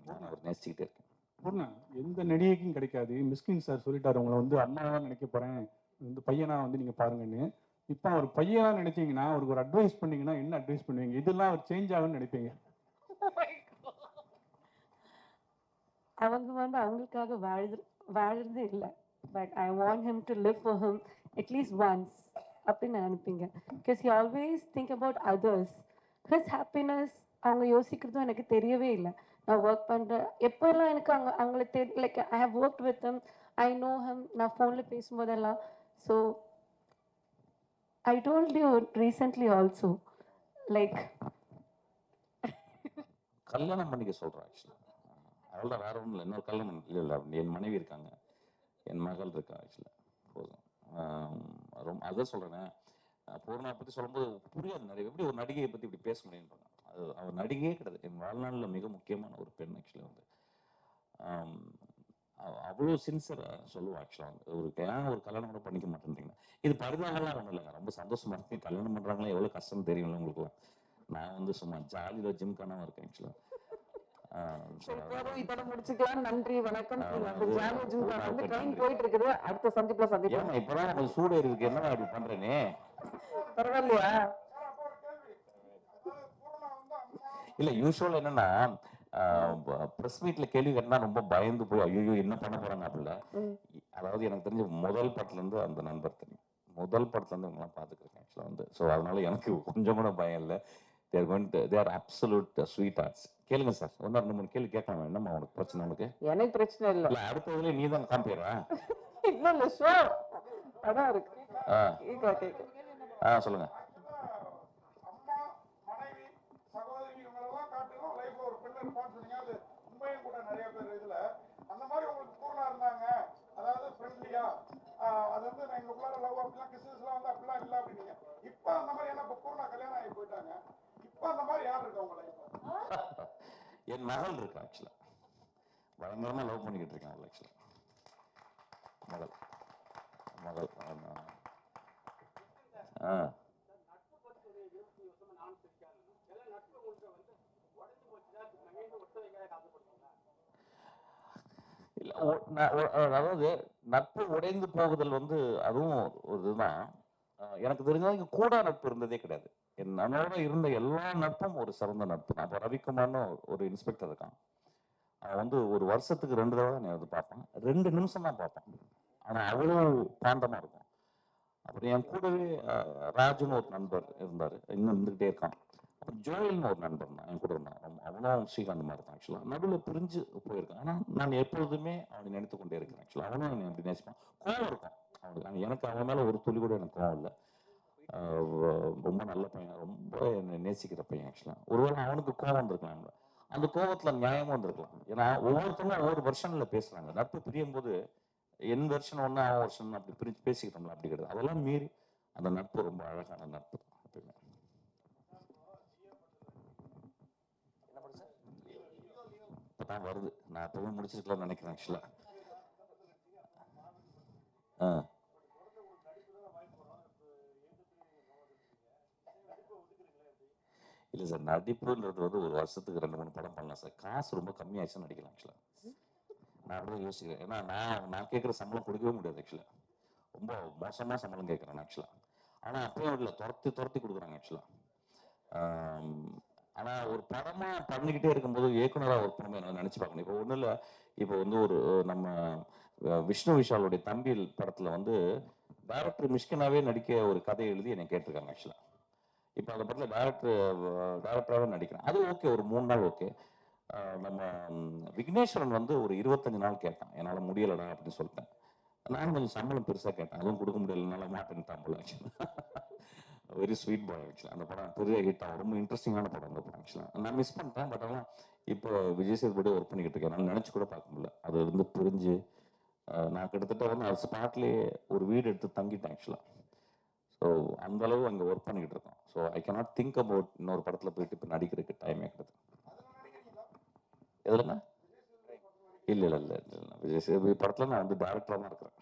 நான் அவர் நேசிச்சுக்கிட்டே இருக்கேன். பொண்ணு எந்த நடிகைக்கும் கிடைக்காது. மிஸ்கின் சார் சொல்லிட்டாரு, உங்களை வந்து அண்ணாவா நினைக்க போறேன், வந்து பையனா வந்து நீங்க பாருங்கன்னு. இப்போ அவர் பையனா நினைச்சீங்கன்னா அவருக்கு ஒரு அட்வைஸ் பண்ணீங்கன்னா என்ன அட்வைஸ் பண்ணுவீங்க? இதெல்லாம் அவர் சேஞ்ச் ஆகும்னு நினைப்பீங்க? அவங்க வந்து அவங்களுக்காக வாழுறது இல்லை. But I want him to live for him at least once அப்படின்னு நான் நினைப்பீங்க. Because he always think about others. His happiness அவங்க யோசிக்கிறதும் எனக்கு தெரியவே இல்லை. நான் ஒர்க் பண்ணுறேன் எப்போல்லாம் எனக்கு அவங்கள like I have work with him, I know him. நான் ஃபோனில் பேசும்போதெல்லாம். So I told you recently also like கல்யாணம் பண்ணிக்க சொல்கிறேன் ஆக்சுவலாக. அவள் வேற ஒன்றும் இல்லை. இன்னொரு கல்யாணம் இல்லை. என் மனைவி இருக்காங்க, என் மகள் இருக்கா ஆக்சுவலாக. போதும். ரொம்ப அதான் சொல்கிறேன். பூர்ணா பற்றி சொல்லும்போது புரியாது நிறைய. எப்படி ஒரு நடிகையை பற்றி இப்படி பேச முடியுன்றாங்க. அது அவர் நடிகையே கிடையாது. என் வாழ்நாளில் மிக முக்கியமான ஒரு பெண் ஆக்சுவலாக வந்து. அவ்வளோ சின்சியராக சொல்லுவோம் ஆக்சுவலாக வந்து. ஏன் ஒரு கல்யாணம் கூட பண்ணிக்க மாட்டேன்றீங்க? இது பரிதாபம்லாம் ஒன்றும் இல்லைங்க. ரொம்ப சந்தோஷமா இருக்கு. கல்யாணம் பண்ணுறாங்களா எவ்வளோ கஷ்டம்னு தெரியும்ல உங்களுக்குலாம். நான் வந்து சும்மா ஜாலியில் ஜிம்கானாக இருக்கேன் ஆக்சுவலாக. இதோட முடிச்சுக்கலாம். நன்றி, வணக்கம். வந்து ட்ரெயின் போயிட்டு இருக்குது. அடுத்த சந்திப்புல சந்திப்போம். ஏமா இப்பதான் நம்ம சூடு இருக்கு, என்ன அப்படி பண்றேனே? பரவாயில்லையா? இல்ல யூஸ்வல் என்னன்னா பிரஸ் மீட்ல கேள்வி கேட்டா ரொம்ப பயந்து போய் ஐயோ என்ன பண்ண போறாங்க அப்படில. அதாவது எனக்கு தெரிஞ்ச முதல் படத்துல இருந்து அந்த நண்பர் தெரியும். முதல் படத்துல இருந்து இவங்கெல்லாம் பாத்துக்கிறேன் ஆக்சுவலா வந்து. ஸோ அதனால எனக்கு கொஞ்சம் கூட பயம் இல்லை. they are absolute sweethearts. கேளுங்க சார், ஒன்னு 2 3 கேள்வி கேட்கலாம். என்னம்மா உனக்கு பிரச்சனை? உனக்கு எனக்கு பிரச்சனை இல்லை. இல்ல அடுத்ததுல நீ தான் காம்பியரா? இல்ல இல்ல ஷோ அதான் இருக்கு. சொல்லுங்க. அம்மா, மனைவி, சகோதரி இவங்களெல்லாம் காட்டிலும் லைஃப்ல ஒரு பெண் இருப்பான்னு சொன்னீங்க. அது உண்மையும் கூட நிறைய பேர் இதுல அந்த மாதிரி உங்களுக்கு பூர்ணா இருந்தாங்க. அதாவது ஃப்ரெண்ட்லியா, அது வந்து நான் எங்களுக்குள்ளார லவ் அப்படிலாம் கிறிஸ்துலாம் வந்து அப்படிலாம் இல்லை அப்படின்னீங்க. இப்போ அந்த மாதிரி ஏன்னா இப்போ பூர்ணா கல்யாணம் ஆகி போயிட்டாங்க. இப்போ அந்த மாதிரி யார் இருக்கா உங்க லைஃப்ல? என் மகள் இருக்கா ஆக்சுவலா. பயங்கரமா லவ் பண்ணிக்கிட்டு இருக்கேன் அவள் ஆக்சுவலா. மகள் மகள் அதாவது நட்பு உடைந்து போகுதல் வந்து அதுவும் ஒரு இதுதான். எனக்கு தெரிஞ்சவங்க கூட நட்பு இருந்ததே கிடையாது. என் நன்னோட இருந்த எல்லா நட்பும் ஒரு சிறந்த நட்பு. நான் இப்போ ரவிக்குமார்னு ஒரு இன்ஸ்பெக்டர் இருக்கான். அவன் வந்து ஒரு வருஷத்துக்கு 2 தடவை நான் வந்து பார்ப்பேன். 2 நிமிஷம் தான் பார்ப்பேன். ஆனால் அவ்வளோ பாந்தமாக இருக்கும். அப்புறம் என் கூடவே ராஜுன்னு ஒரு நண்பர் இருந்தார், இன்னும் இருந்துகிட்டே இருக்கான். அப்புறம் ஜோயல்னு ஒரு நண்பர் தான் என் கூட இருந்தான். அவனும் ஸ்ரீகாந்த் மாதிரி தான் ஆக்சுவலாக. நடுவில் பிரிஞ்சு போயிருக்கான். ஆனால் நான் எப்பொழுதுமே அவனை நினைத்து கொண்டே இருக்கேன் ஆக்சுவலாக. அவனும் என்னை அப்படி நேசிப்பான். கோவம் இருக்கும் அவனுக்கு. எனக்கு அவன் மேலே ஒரு துளி கூட எனக்கு கோவம் இல்லை. ரொம்ப நல்ல பையன், ரொம்ப என்னை நேசிக்கிற பையன் ஆக்சுவலாக. ஒருவேளை அவனுக்கு கோவம் வந்திருக்கலாம். அந்த கோவத்தில் நியாயமும் வந்திருக்கலாம். ஏன்னா ஒவ்வொருத்தரும் ஒவ்வொரு வருஷன்ல பேசுறாங்க. நட்பு பிரியும் போது என் வருஷன் ஒன்று அவன் வருஷன் அப்படி பிரிச்சு பேசிக்கிட்டோம்ல, அப்படி கிடையாது. அதெல்லாம் மீறி அந்த நட்பு ரொம்ப அழகான நட்பு. இப்பதான் வருது. நான் எப்பவும் முடிச்சிருக்கலாம்னு நினைக்கிறேன் ஆக்சுவலா. இல்லை சார், நடிப்புன்றது வந்து ஒரு வருஷத்துக்கு 2 3 படம் பண்ணலாம் சார். காசு ரொம்ப கம்மியாச்சுன்னு நடிக்கலாம் ஆக்சுவலா. நான் அப்படிதான் யோசிக்கிறேன். ஏன்னா நான் கேட்குற சம்பளம் கொடுக்கவே முடியாது ஆக்சுவலா. ரொம்ப மோசமாக சம்பளம் கேட்குறேன் ஆக்சுவலா. ஆனால் அப்பயும் இல்லை, துரத்தி கொடுக்குறாங்க ஆக்சுவலா. ஆனால் ஒரு படமாக பண்ணிக்கிட்டே இருக்கும்போது இயக்குனராக ஒர்க் பண்ணும்போது என்ன நினச்சி பார்க்கணும். இப்போ ஒன்றும் இல்லை, இப்போ வந்து ஒரு நம்ம விஷ்ணு விஷாலுடைய தம்பி படத்தில் வந்து டைரக்டர் மிஷ்கினாவே நடிக்க ஒரு கதை எழுதி என்னை கேட்டிருக்காங்க ஆக்சுவலா. இப்போ அந்த படத்தில் டைரக்டராகவே நடிக்கிறேன். அது ஓகே, ஒரு 3 நாள் ஓகே. நம்ம விக்னேஸ்வரன் வந்து ஒரு 25 நாள் கேட்டான். என்னால் முடியலடா அப்படின்னு சொல்லிட்டேன். நானும் கொஞ்சம் சம்பளம் பெருசாக கேட்டேன். அதுவும் கொடுக்க முடியலனால மாட்டேன்ட்டான் போல ஆக்சுவலாக. வெரி ஸ்வீட் பாய் ஆக்சுவலாக. அந்த படம் பெரிய ஹிட் ஆகும். ரொம்ப இன்ட்ரெஸ்டிங்கான படம் அந்த படம் ஆக்சுவலாக. நான் மிஸ் பண்ணிட்டேன். பட் ஆனால் இப்போ விஜய் சேதுபதி ஒர்க் பண்ணிக்கிட்டு இருக்கேன். நான் நினச்சி கூட பார்க்க முடியல. அது வந்து பிரிஞ்சு நான் கிட்டத்தட்ட வந்து அது ஸ்பாட்லேயே ஒரு வீடு எடுத்து தங்கிட்டேன் ஆக்சுவலாக. ஸோ அந்த அளவு அங்கே ஒர்க் பண்ணிக்கிட்டு இருக்கோம். So I cannot think about இன்னொரு படத்தில் போயிட்டு இப்போ நடிக்கிறதுக்கு டைமே கிடையாது. எதுலண்ணா? இல்லை விஜய் சேதுபதி படத்தில் நான் வந்து டைரக்டராக தான் இருக்கிறேன்.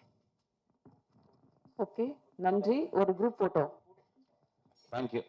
ஓகே, நன்றி. ஒரு குரூப் போட்டோ. தேங்க்யூ.